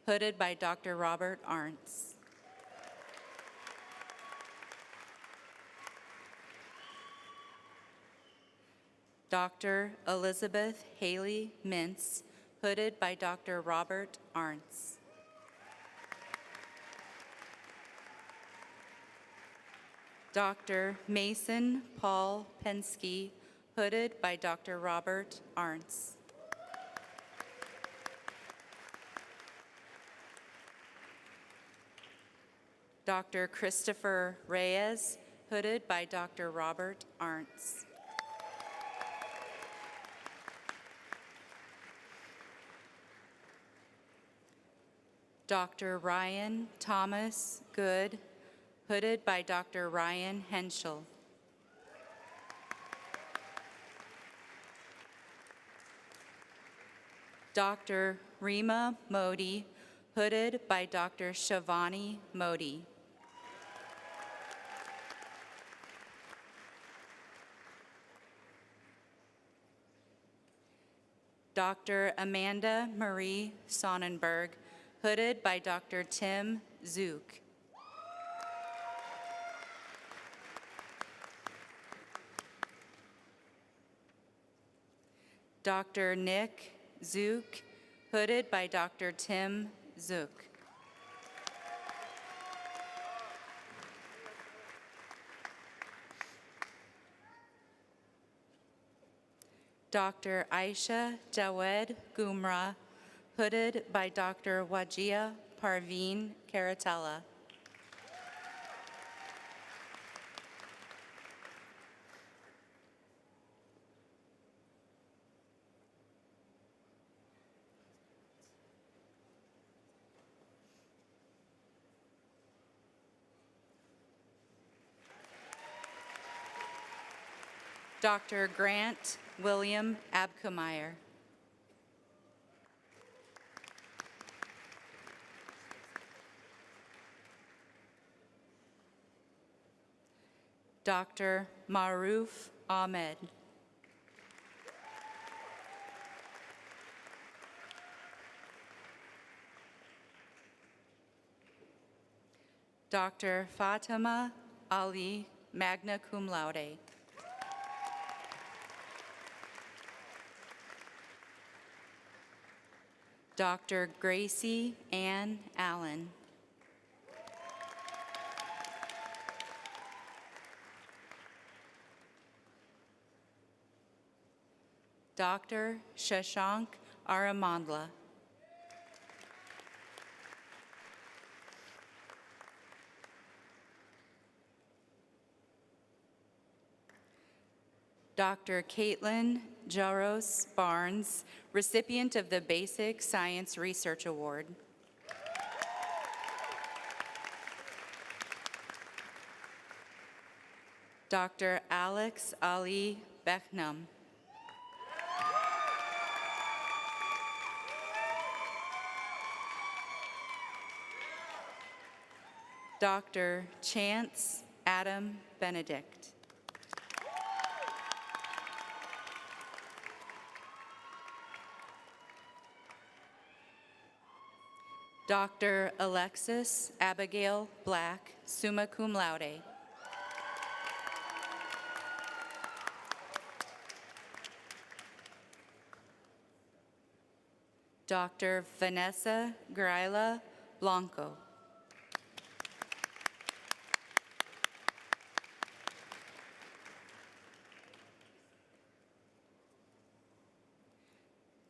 hooded by Dr. Robert Arntz. Dr. Elizabeth Haley Mintz, hooded by Dr. Robert Arntz. Dr. Mason Paul Pensky, hooded by Dr. Robert Arntz. Dr. Christopher Reyes, hooded by Dr. Robert Arntz. Dr. Ryan Thomas Good, hooded by Dr. Ryan Henschel. Dr. Rima Modi, hooded by Dr. Shavani Modi. Dr. Amanda Marie Sonnenberg, hooded by Dr. Tim Zook. Dr. Nick Zook, hooded by Dr. Tim Zook. Dr. Aisha Jawed Gumrah, hooded by Dr. Wajia Parveen Karatella. Dr. Grant William Abkemeyer. Dr. Maruf Ahmed. Dr. Fatima Ali, magna cum laude. Dr. Gracie Ann Allen. Dr. Shashank Aramandla. Dr. Caitlin Jaros Barnes, recipient of the Basic Science Research Award. Dr. Alex Ali Bechnam. Dr. Chance Adam Benedict. Dr. Alexis Abigail Black, summa cum laude. Dr. Vanessa Graila Blanco.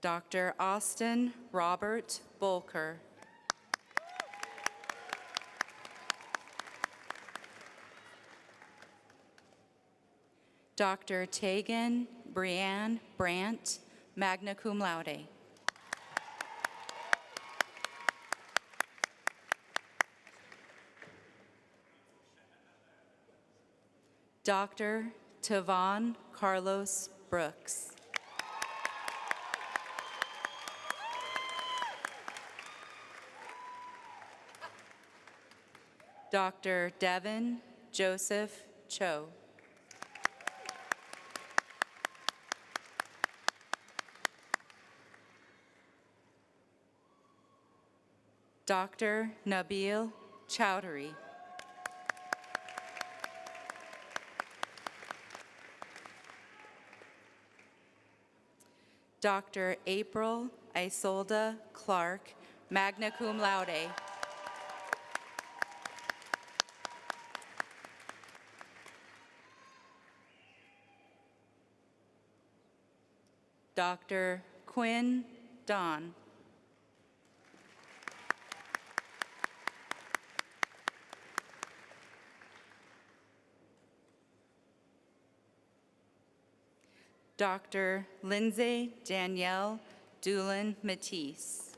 Dr. Austin Robert Bolker. Dr. Tegan Brianne Brandt, magna cum laude. Dr. Tavon Carlos Brooks. Dr. Devin Joseph Cho. Dr. Nabil Chowdhury. Dr. April Isolda Clark, magna cum laude. Dr. Quinn Don. Dr. Lindsay Danielle Doolin Matisse.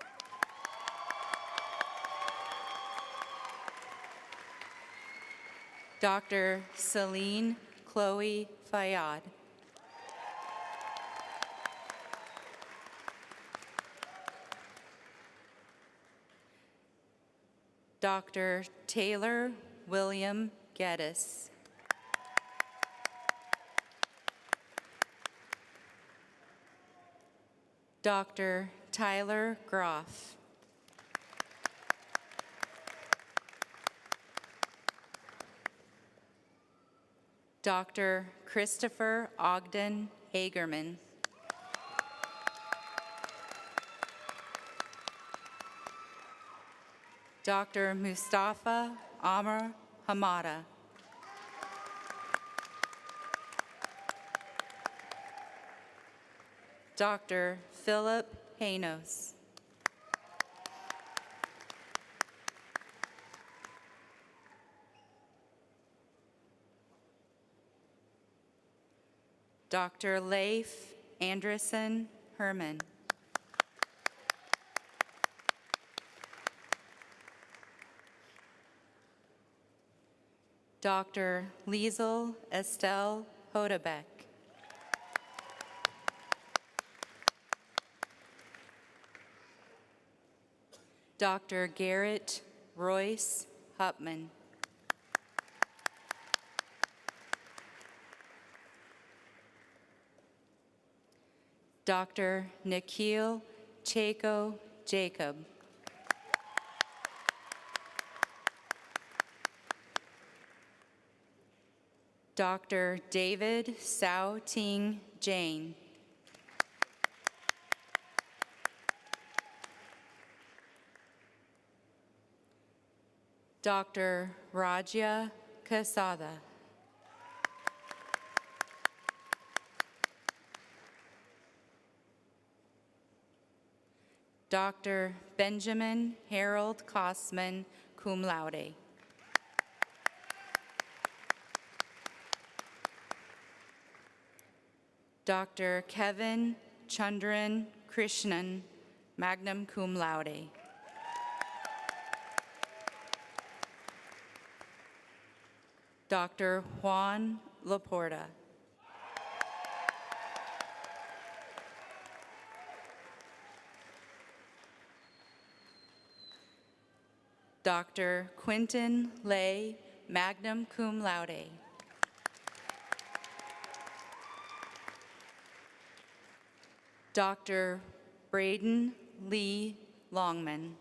Dr. Celine Chloe Fayad. Dr. Taylor William Geddes. Dr. Tyler Groff. Dr. Christopher Ogden Hagerman. Dr. Mustafa Amr Hamada. Dr. Philip Hanos. Dr. Leif Anderson Herman. Dr. Liesel Estelle Hodebeck. Dr. Garrett Royce Hupman. Dr. Nikhil Chako Jacob. Dr. David Sao Ting Jane. Dr. Rajya Kasada. Dr. Benjamin Harold Kosman, cum laude. Dr. Kevin Chandran Krishnan, magna cum laude. Dr. Juan Laporta. Dr. Quentin Lay, magna cum laude. Dr. Braden Lee Longman.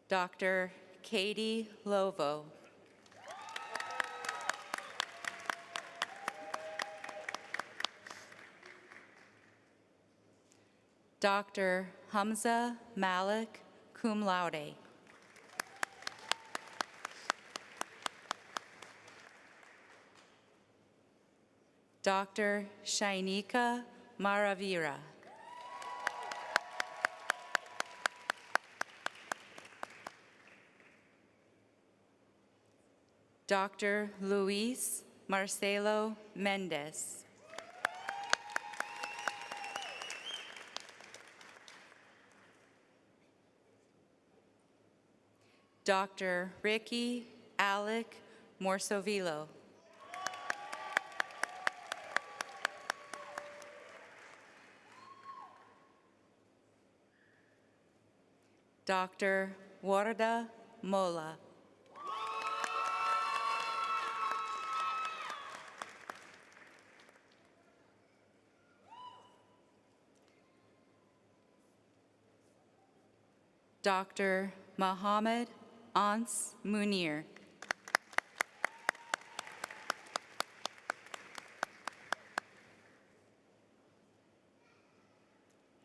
Dr. Katie Lovo. Dr. Hamza Malik, cum laude. Dr. Shainika Maravira. Dr. Luis Marcelo Mendez. Dr. Ricky Alec Morsovillo. Dr. Warda Mola. Dr. Mohammed Ans Munir.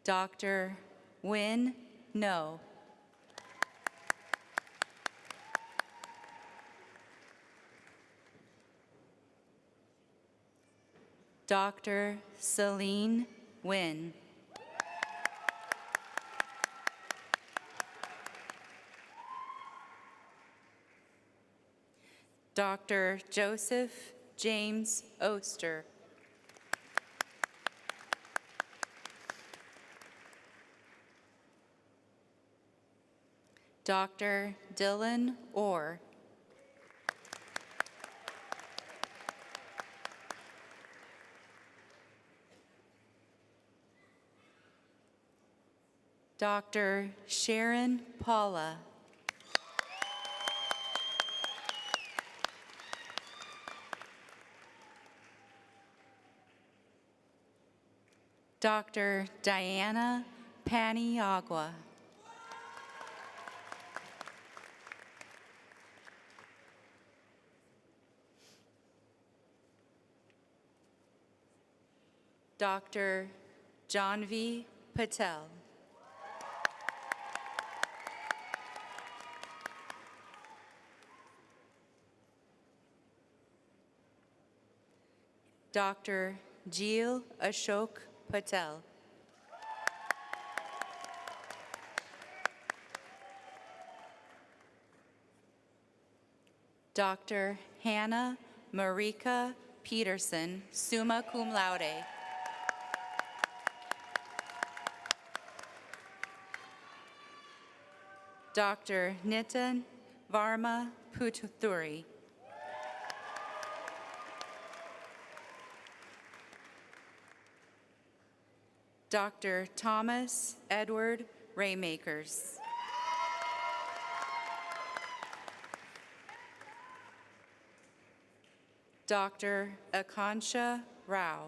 Dr. Win No. Dr. Celine Wynn. Dr. Joseph James Oster. Dr. Dylan Orr. Dr. Sharon Paula. Dr. Diana Paniagua. Dr. Janvi Patel. Dr. Jeel Ashok Patel. Dr. Hannah Marika Peterson, summa cum laude. Dr. Nitin Varma Puthuri. Dr. Thomas Edward Raymakers. Dr. Akansha Rao.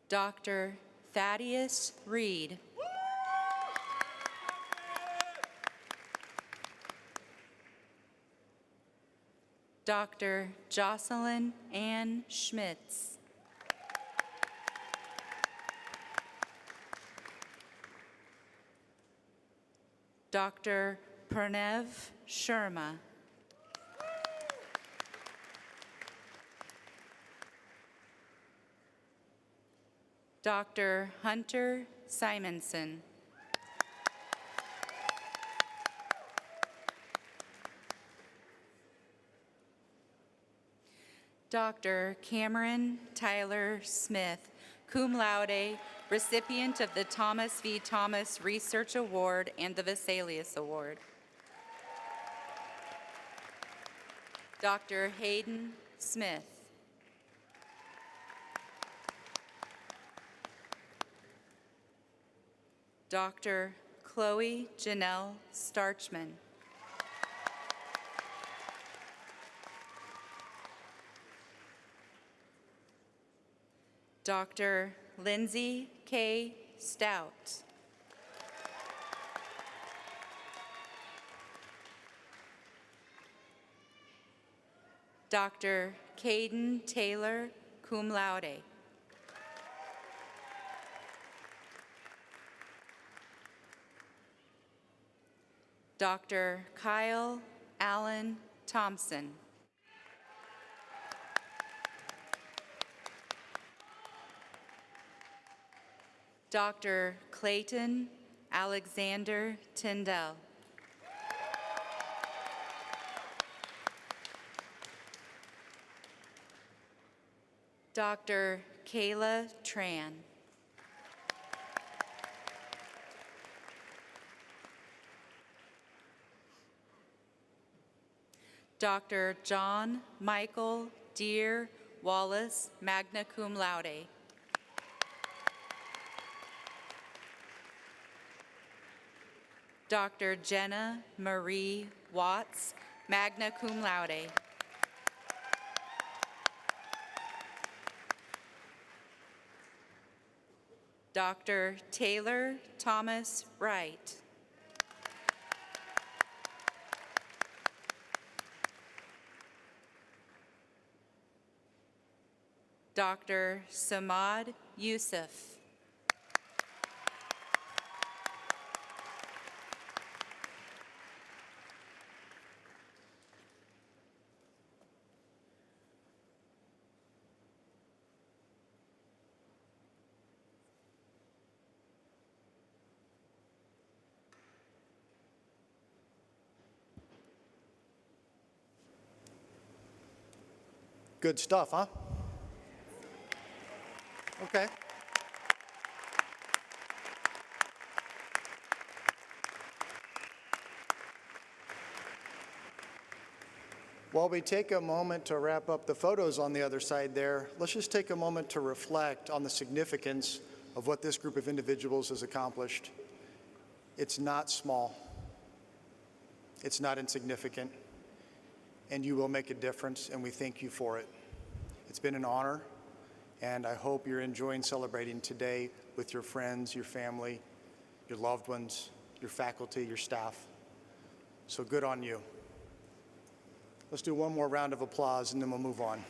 Dr. Thaddeus Reed. Dr. Jocelyn Ann Schmitz. Dr. Pranav Sharma. Dr. Hunter Simonson. Dr. Cameron Tyler Smith, cum laude, recipient of the Thomas V. Thomas Research Award and the Vesalius Award. Dr. Hayden Smith. Dr. Chloe Janelle Starchman. Dr. Lindsay K. Stout. Dr. Caden Taylor, cum laude. Dr. Kyle Allen Thompson. Dr. Clayton Alexander Tyndall. Dr. Kayla Tran. Dr. John Michael Deere Wallace, magna cum laude. Dr. Jenna Marie Watts, magna cum laude. Dr. Taylor Thomas Wright. Dr. Samad Yusuf. Good stuff, huh? Okay. While we take a moment to wrap up the photos on the other side there, let's just take a moment to reflect on the significance of what this group of individuals has accomplished. It's not small. It's not insignificant. And you will make a difference, and we thank you for it. It's been an honor, and I hope you're enjoying celebrating today with your friends, your family, your loved ones, your faculty, your staff. So good on you. Let's do one more round of applause, and then we'll move on.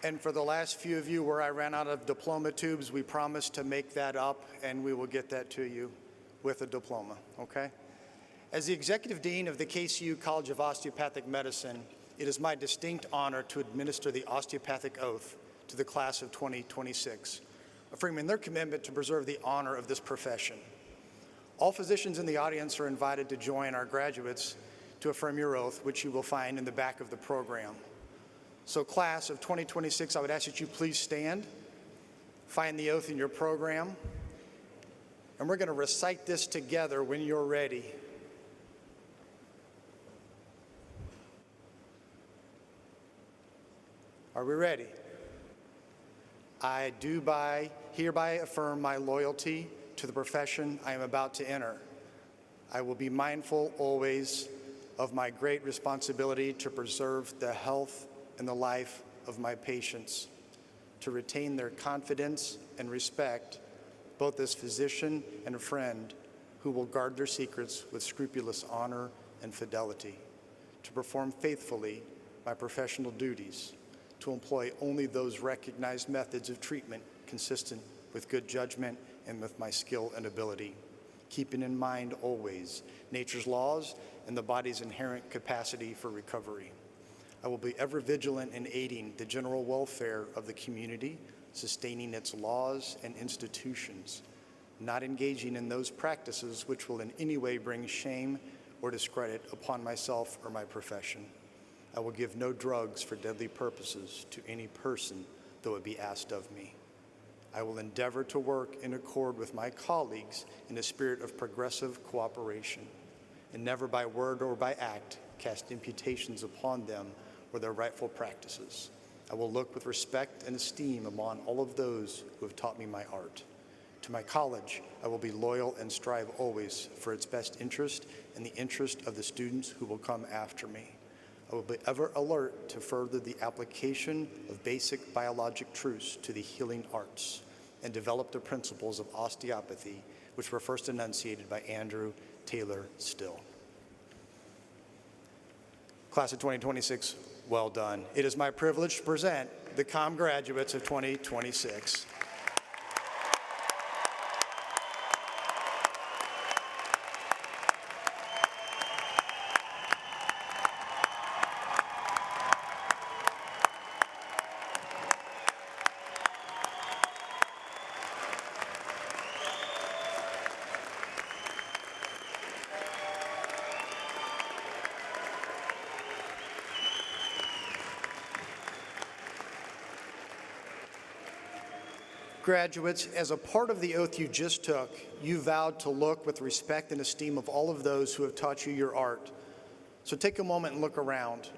And for the last few of you where I ran out of diploma tubes, we promise to make that up, and we will get that to you with a diploma, okay? As the Executive Dean of the KCU College of Osteopathic Medicine, it is my distinct honor to administer the osteopathic oath to the class of 2026, affirming their commitment to preserve the honor of this profession. All physicians in the audience are invited to join our graduates to affirm your oath, which you will find in the back of the program. So class of 2026, I would ask that you please stand, find the oath in your program, and we're going to recite this together when you're ready. Are we ready? I do hereby affirm my loyalty to the profession I am about to enter. I will be mindful always of my great responsibility to preserve the health and the life of my patients, to retain their confidence and respect, both as physician and friend, who will guard their secrets with scrupulous honor and fidelity, to perform faithfully my professional duties, to employ only those recognized methods of treatment consistent with good judgment and with my skill and ability, keeping in mind always nature's laws and the body's inherent capacity for recovery. I will be ever vigilant in aiding the general welfare of the community, sustaining its laws and institutions, not engaging in those practices which will in any way bring shame or discredit upon myself or my profession. I will give no drugs for deadly purposes to any person, though it be asked of me. I will endeavor to work in accord with my colleagues in a spirit of progressive cooperation, and never by word or by act cast imputations upon them or their rightful practices. I will look with respect and esteem upon all of those who have taught me my art. To my college, I will be loyal and strive always for its best interest and the interest of the students who will come after me. I will be ever alert to further the application of basic biologic truths to the healing arts and develop the principles of osteopathy, which were first enunciated by Andrew Taylor Still. Class of 2026, well done. It is my privilege to present the COM graduates of 2026. Graduates, as a part of the oath you just took, you vowed to look with respect and esteem of all of those who have taught you your art. So take a moment and look around.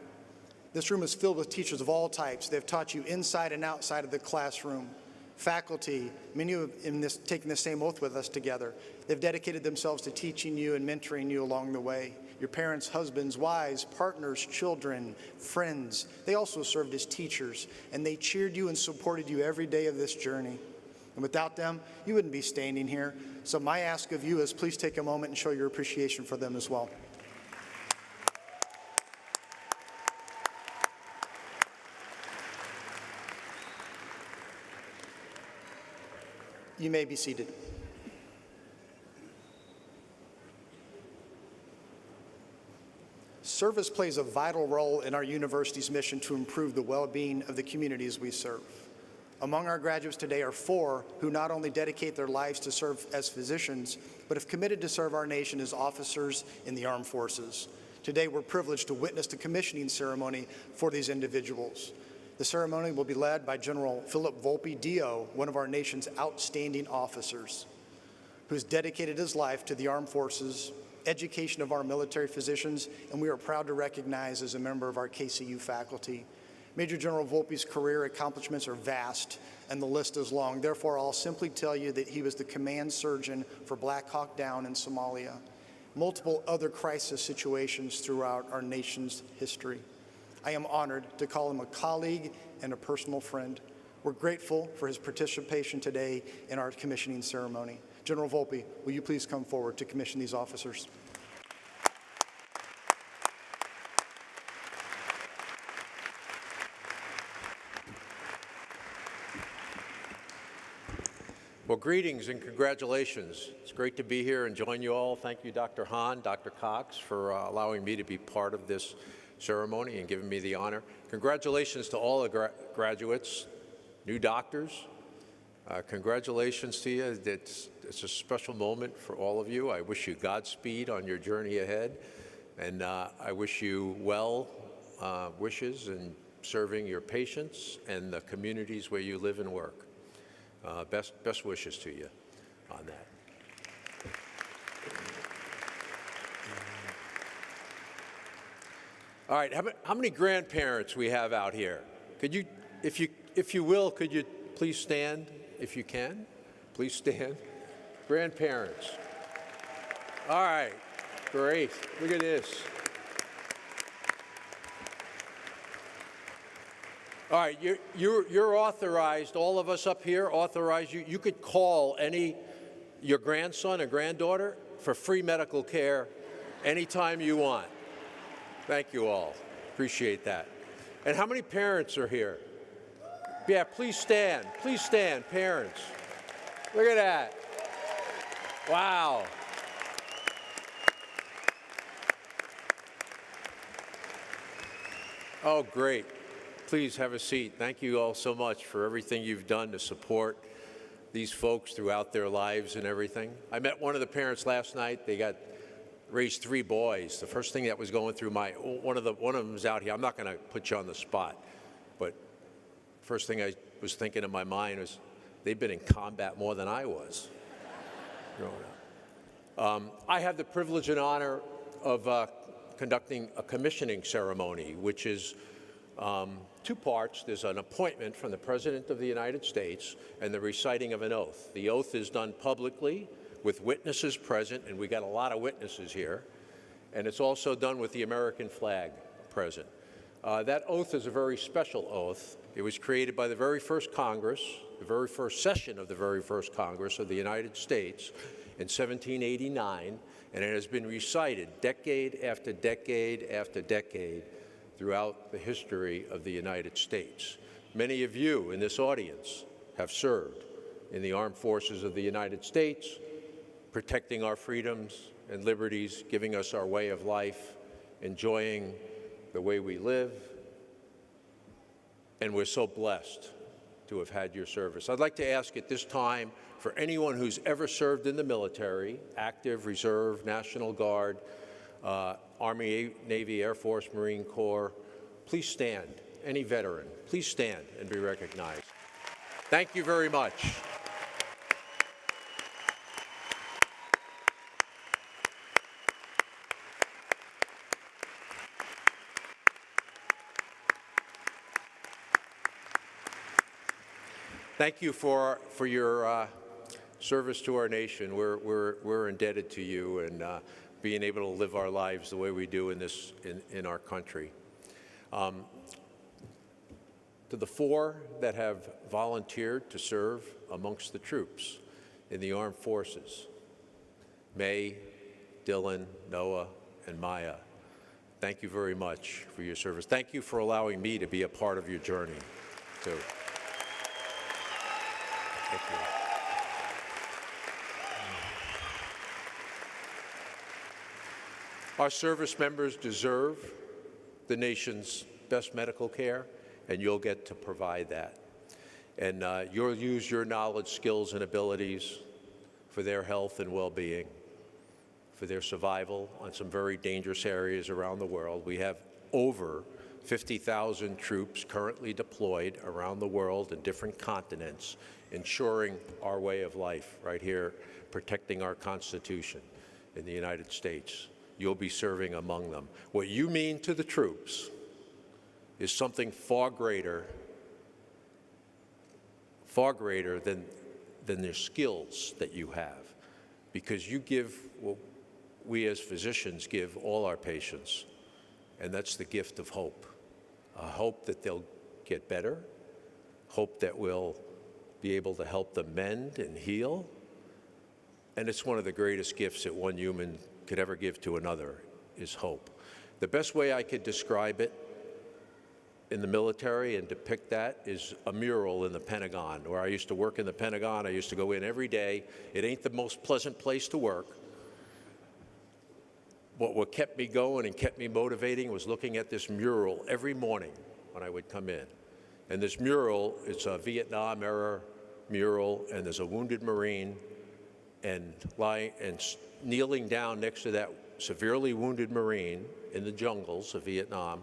This room is filled with teachers of all types. They've taught you inside and outside of the classroom. Faculty, many of them taking the same oath with us together. They've dedicated themselves to teaching you and mentoring you along the way. Your parents, husbands, wives, partners, children, friends, they also served as teachers, and they cheered you and supported you every day of this journey. And without them, you wouldn't be standing here. So my ask of you is please take a moment and show your appreciation for them as well. You may be seated. Service plays a vital role in our university's mission to improve the well-being of the communities we serve. Among our graduates today are 4 who not only dedicate their lives to serve as physicians, but have committed to serve our nation as officers in the armed forces. Today, we're privileged to witness the commissioning ceremony for these individuals. The ceremony will be led by General Philip Volpe, DO, one of our nation's outstanding officers, who's dedicated his life to the armed forces, education of our military physicians, and we are proud to recognize as a member of our KCU faculty. Major General Volpe's career accomplishments are vast, and the list is long. Therefore, I'll simply tell you that he was the command surgeon for Black Hawk Down in Somalia, multiple other crisis situations throughout our nation's history. I am honored to call him a colleague and a personal friend. We're grateful for his participation today in our commissioning ceremony. General Volpe, will you please come forward to commission these officers? Well, greetings and congratulations. It's great to be here and join you all. Thank you, Dr. Hahn, Dr. Cox, for allowing me to be part of this ceremony and giving me the honor. Congratulations to all the graduates, new doctors. Congratulations to you. It's a special moment for all of you. I wish you Godspeed on your journey ahead, and I wish you well wishes and serving your patients and the communities where you live and work. Best wishes to you on that. All right, how many grandparents we have out here? Could you, if you will, could you please stand, if you can? Please stand. Grandparents. All right, great. Look at this. All right, you're authorized, all of us up here authorized, you could call your grandson or granddaughter for free medical care anytime you want. Thank you all. Appreciate that. And how many parents are here? Yeah, please stand, parents. Look at that. Wow. Oh, great. Please have a seat. Thank you all so much for everything you've done to support these folks throughout their lives and everything. I met one of the parents last night. They raised 3 boys. The first thing that was going through one of them was out here. I'm not going to put you on the spot, but first thing I was thinking in my mind was they've been in combat more than I was growing up. I have the privilege and honor of conducting a commissioning ceremony, which is 2 parts. There's an appointment from the President of the United States and the reciting of an oath. The oath is done publicly with witnesses present, and we got a lot of witnesses here, and it's also done with the American flag present. That oath is a very special oath. It was created by the very first Congress, the very first session of the very first Congress of the United States in 1789, and it has been recited decade after decade after decade throughout the history of the United States. Many of you in this audience have served in the armed forces of the United States, protecting our freedoms and liberties, giving us our way of life, enjoying the way we live, and we're so blessed to have had your service. I'd like to ask at this time for anyone who's ever served in the military, active, reserve, National Guard, Army, Navy, Air Force, Marine Corps, please stand. Any veteran, please stand and be recognized. Thank you very much. Thank you for your service to our nation. We're indebted to you and being able to live our lives the way we do in our country. To the 4 that have volunteered to serve amongst the troops in the armed forces, May, Dylan, Noah, and Maya, thank you very much for your service. Thank you for allowing me to be a part of your journey, too. Thank you. Our service members deserve the nation's best medical care, and you'll get to provide that. And you'll use your knowledge, skills, and abilities for their health and well-being, for their survival on some very dangerous areas around the world. We have over 50,000 troops currently deployed around the world in different continents, ensuring our way of life right here, protecting our Constitution in the United States. You'll be serving among them. What you mean to the troops is something far greater than their skills that you have, because you give what we as physicians give all our patients, and that's the gift of hope. A hope that they'll get better, hope that we'll be able to help them mend and heal, and it's one of the greatest gifts that one human could ever give to another is hope. The best way I could describe it in the military and depict that is a mural in the Pentagon. Where I used to work in the Pentagon, I used to go in every day. It ain't the most pleasant place to work. What kept me going and kept me motivating was looking at this mural every morning when I would come in. And this mural, it's a Vietnam-era mural, and there's a wounded Marine, and kneeling down next to that severely wounded Marine in the jungles of Vietnam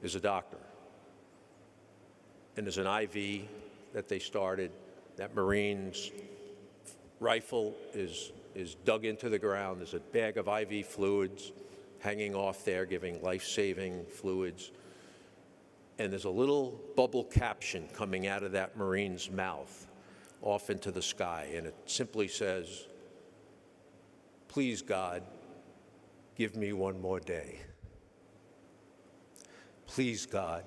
is a doctor. and there's an IV that they started. That Marine's rifle is dug into the ground. There's a bag of IV fluids hanging off there, giving life-saving fluids. And there's a little bubble caption coming out of that Marine's mouth off into the sky, and it simply says, "Please, God, give me one more day. Please, God,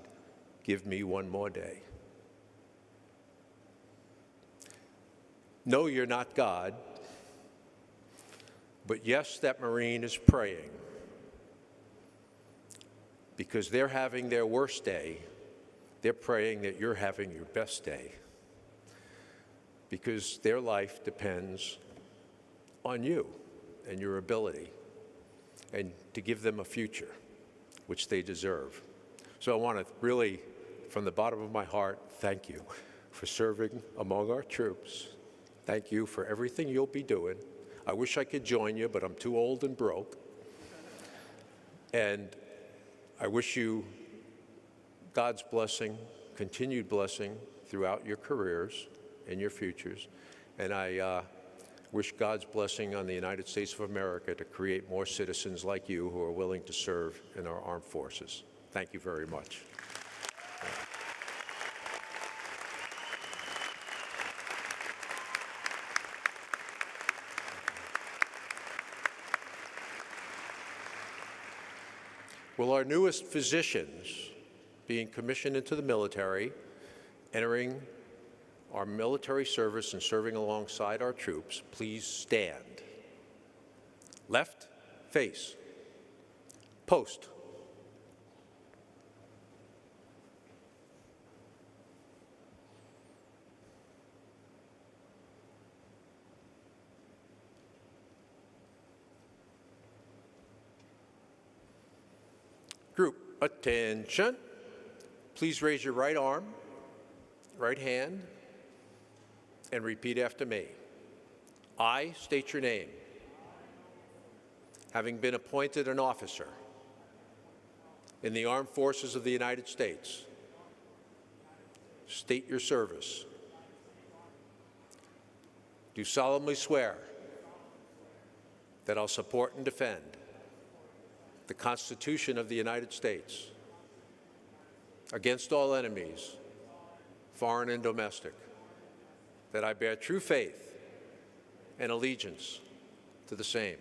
give me one more day." No, you're not God, but yes, that Marine is praying, because they're having their worst day. They're praying that you're having your best day, because their life depends on you and your ability, and to give them a future, which they deserve. So I want to really, from the bottom of my heart, thank you for serving among our troops. Thank you for everything you'll be doing. I wish I could join you, but I'm too old and broke. And I wish you God's blessing, continued blessing throughout your careers and your futures. And I wish God's blessing on the United States of America to create more citizens like you who are willing to serve in our armed forces. Thank you very much. Will our newest physicians being commissioned into the military, entering our military service and serving alongside our troops, please stand. Left face. Post. Group, attention. Please raise your right arm, right hand, and repeat after me. I state your name. Having been appointed an officer in the Armed Forces of the United States, state your service. Do solemnly swear that I'll support and defend the Constitution of the United States against all enemies, foreign and domestic, that I bear true faith and allegiance to the same,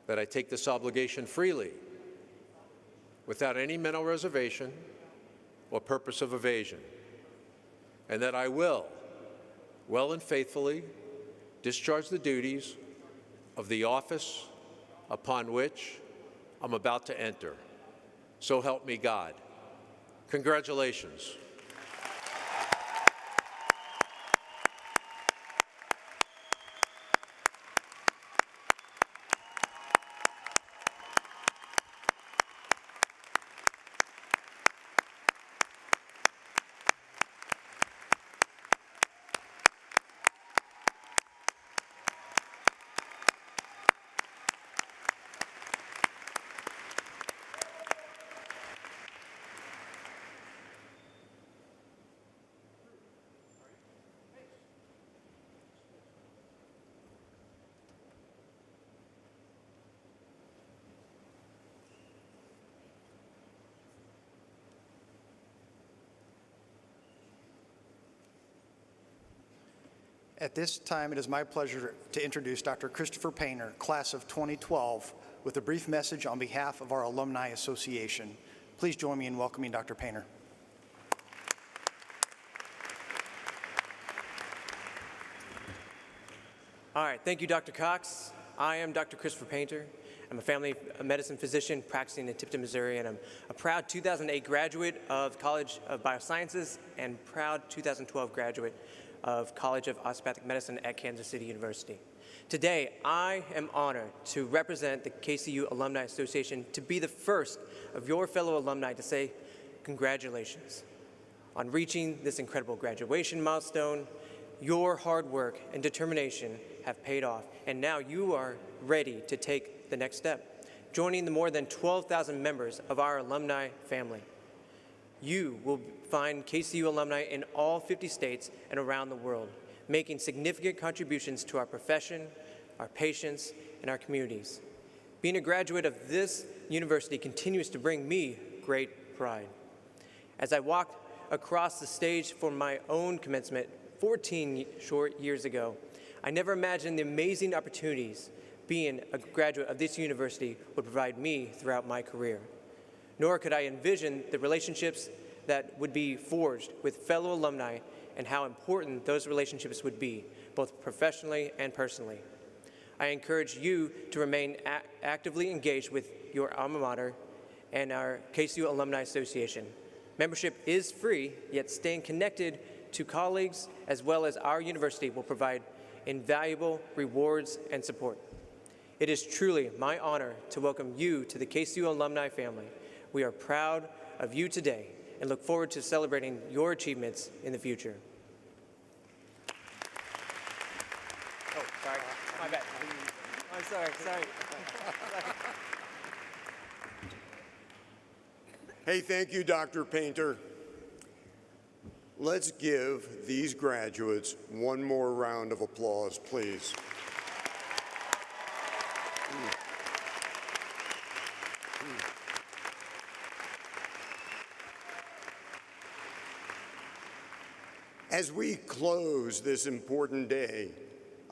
that I take this obligation freely without any mental reservation or purpose of evasion, and that I will, well and faithfully, discharge the duties of the office upon which I'm about to enter. So help me God. Congratulations. At this time, it is my pleasure to introduce Dr. Christopher Painter, class of 2012, with a brief message on behalf of our Alumni Association. Please join me in welcoming Dr. Painter. All right, thank you, Dr. Cox. I am Dr. Christopher Painter. I'm a family medicine physician practicing in Tipton, Missouri, and I'm a proud 2008 graduate of College of Biosciences and proud 2012 graduate of College of Osteopathic Medicine at Kansas City University. Today, I am honored to represent the KCU Alumni Association, to be the first of your fellow alumni to say congratulations on reaching this incredible graduation milestone. Your hard work and determination have paid off, and now you are ready to take the next step, joining the more than 12,000 members of our alumni family. You will find KCU alumni in all 50 states and around the world, making significant contributions to our profession, our patients, and our communities. Being a graduate of this university continues to bring me great pride. As I walked across the stage for my own commencement 14 short years ago, I never imagined the amazing opportunities being a graduate of this university would provide me throughout my career. Nor could I envision the relationships that would be forged with fellow alumni and how important those relationships would be, both professionally and personally. I encourage you to remain actively engaged with your alma mater and our KCU Alumni Association. Membership is free, yet staying connected to colleagues as well as our university will provide invaluable rewards and support. It is truly my honor to welcome you to the KCU alumni family. We are proud of you today and look forward to celebrating your achievements in the future. Oh, sorry, my bad. I'm sorry. Hey, thank you, Dr. Painter. Let's give these graduates one more round of applause, please. As we close this important day,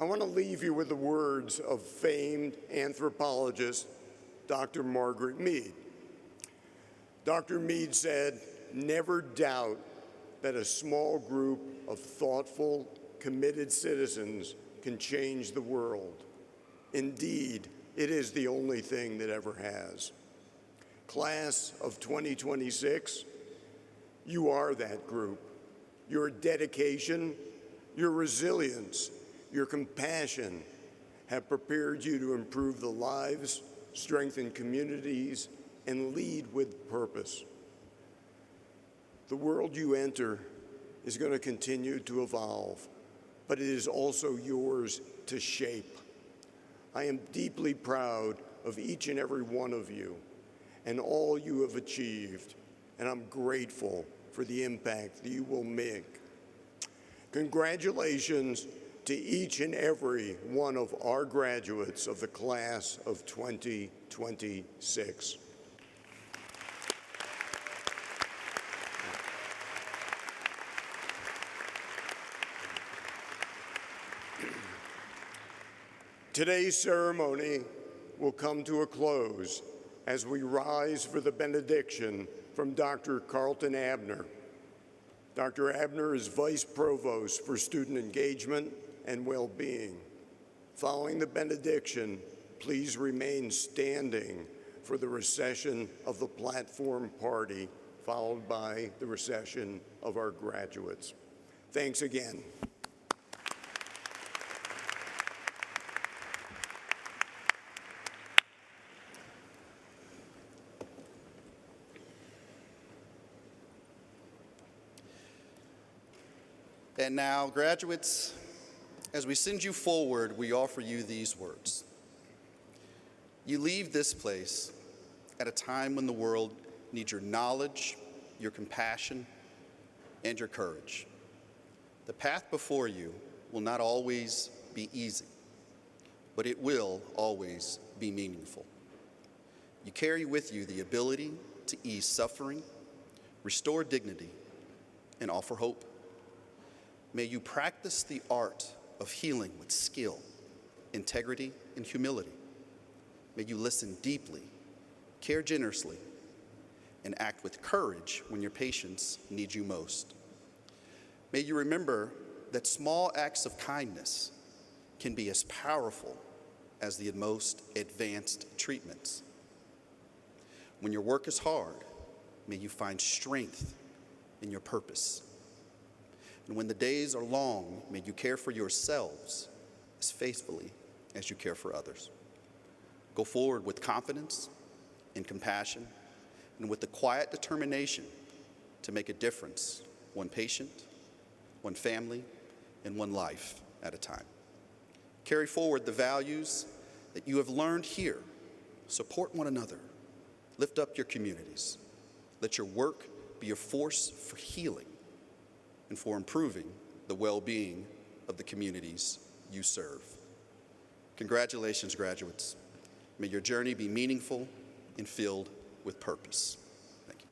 I want to leave you with the words of famed anthropologist Dr. Margaret Mead. Dr. Mead said, "Never doubt that a small group of thoughtful, committed citizens can change the world. Indeed, it is the only thing that ever has." Class of 2026, you are that group. Your dedication, your resilience, your compassion have prepared you to improve the lives, strengthen communities, and lead with purpose. The world you enter is going to continue to evolve, but it is also yours to shape. I am deeply proud of each and every one of you and all you have achieved, and I'm grateful for the impact that you will make. Congratulations to each and every one of our graduates of the class of 2026. Today's ceremony will come to a close as we rise for the benediction from Dr. Carlton Abner. Dr. Abner is Vice Provost for Student Engagement and Well-Being. Following the benediction, please remain standing for the recession of the platform party, followed by the recession of our graduates. Thanks again. And now, graduates, as we send you forward, we offer you these words. You leave this place at a time when the world needs your knowledge, your compassion, and your courage. The path before you will not always be easy, but it will always be meaningful. You carry with you the ability to ease suffering, restore dignity, and offer hope. May you practice the art of healing with skill, integrity, and humility. May you listen deeply, care generously, and act with courage when your patients need you most. May you remember that small acts of kindness can be as powerful as the most advanced treatments. When your work is hard, may you find strength in your purpose. And when the days are long, may you care for yourselves as faithfully as you care for others. Go forward with confidence and compassion and with the quiet determination to make a difference, one patient, one family, and one life at a time. Carry forward the values that you have learned here. Support one another. Lift up your communities. Let your work be a force for healing and for improving the well-being of the communities you serve. Congratulations, graduates. May your journey be meaningful and filled with purpose. Thank you.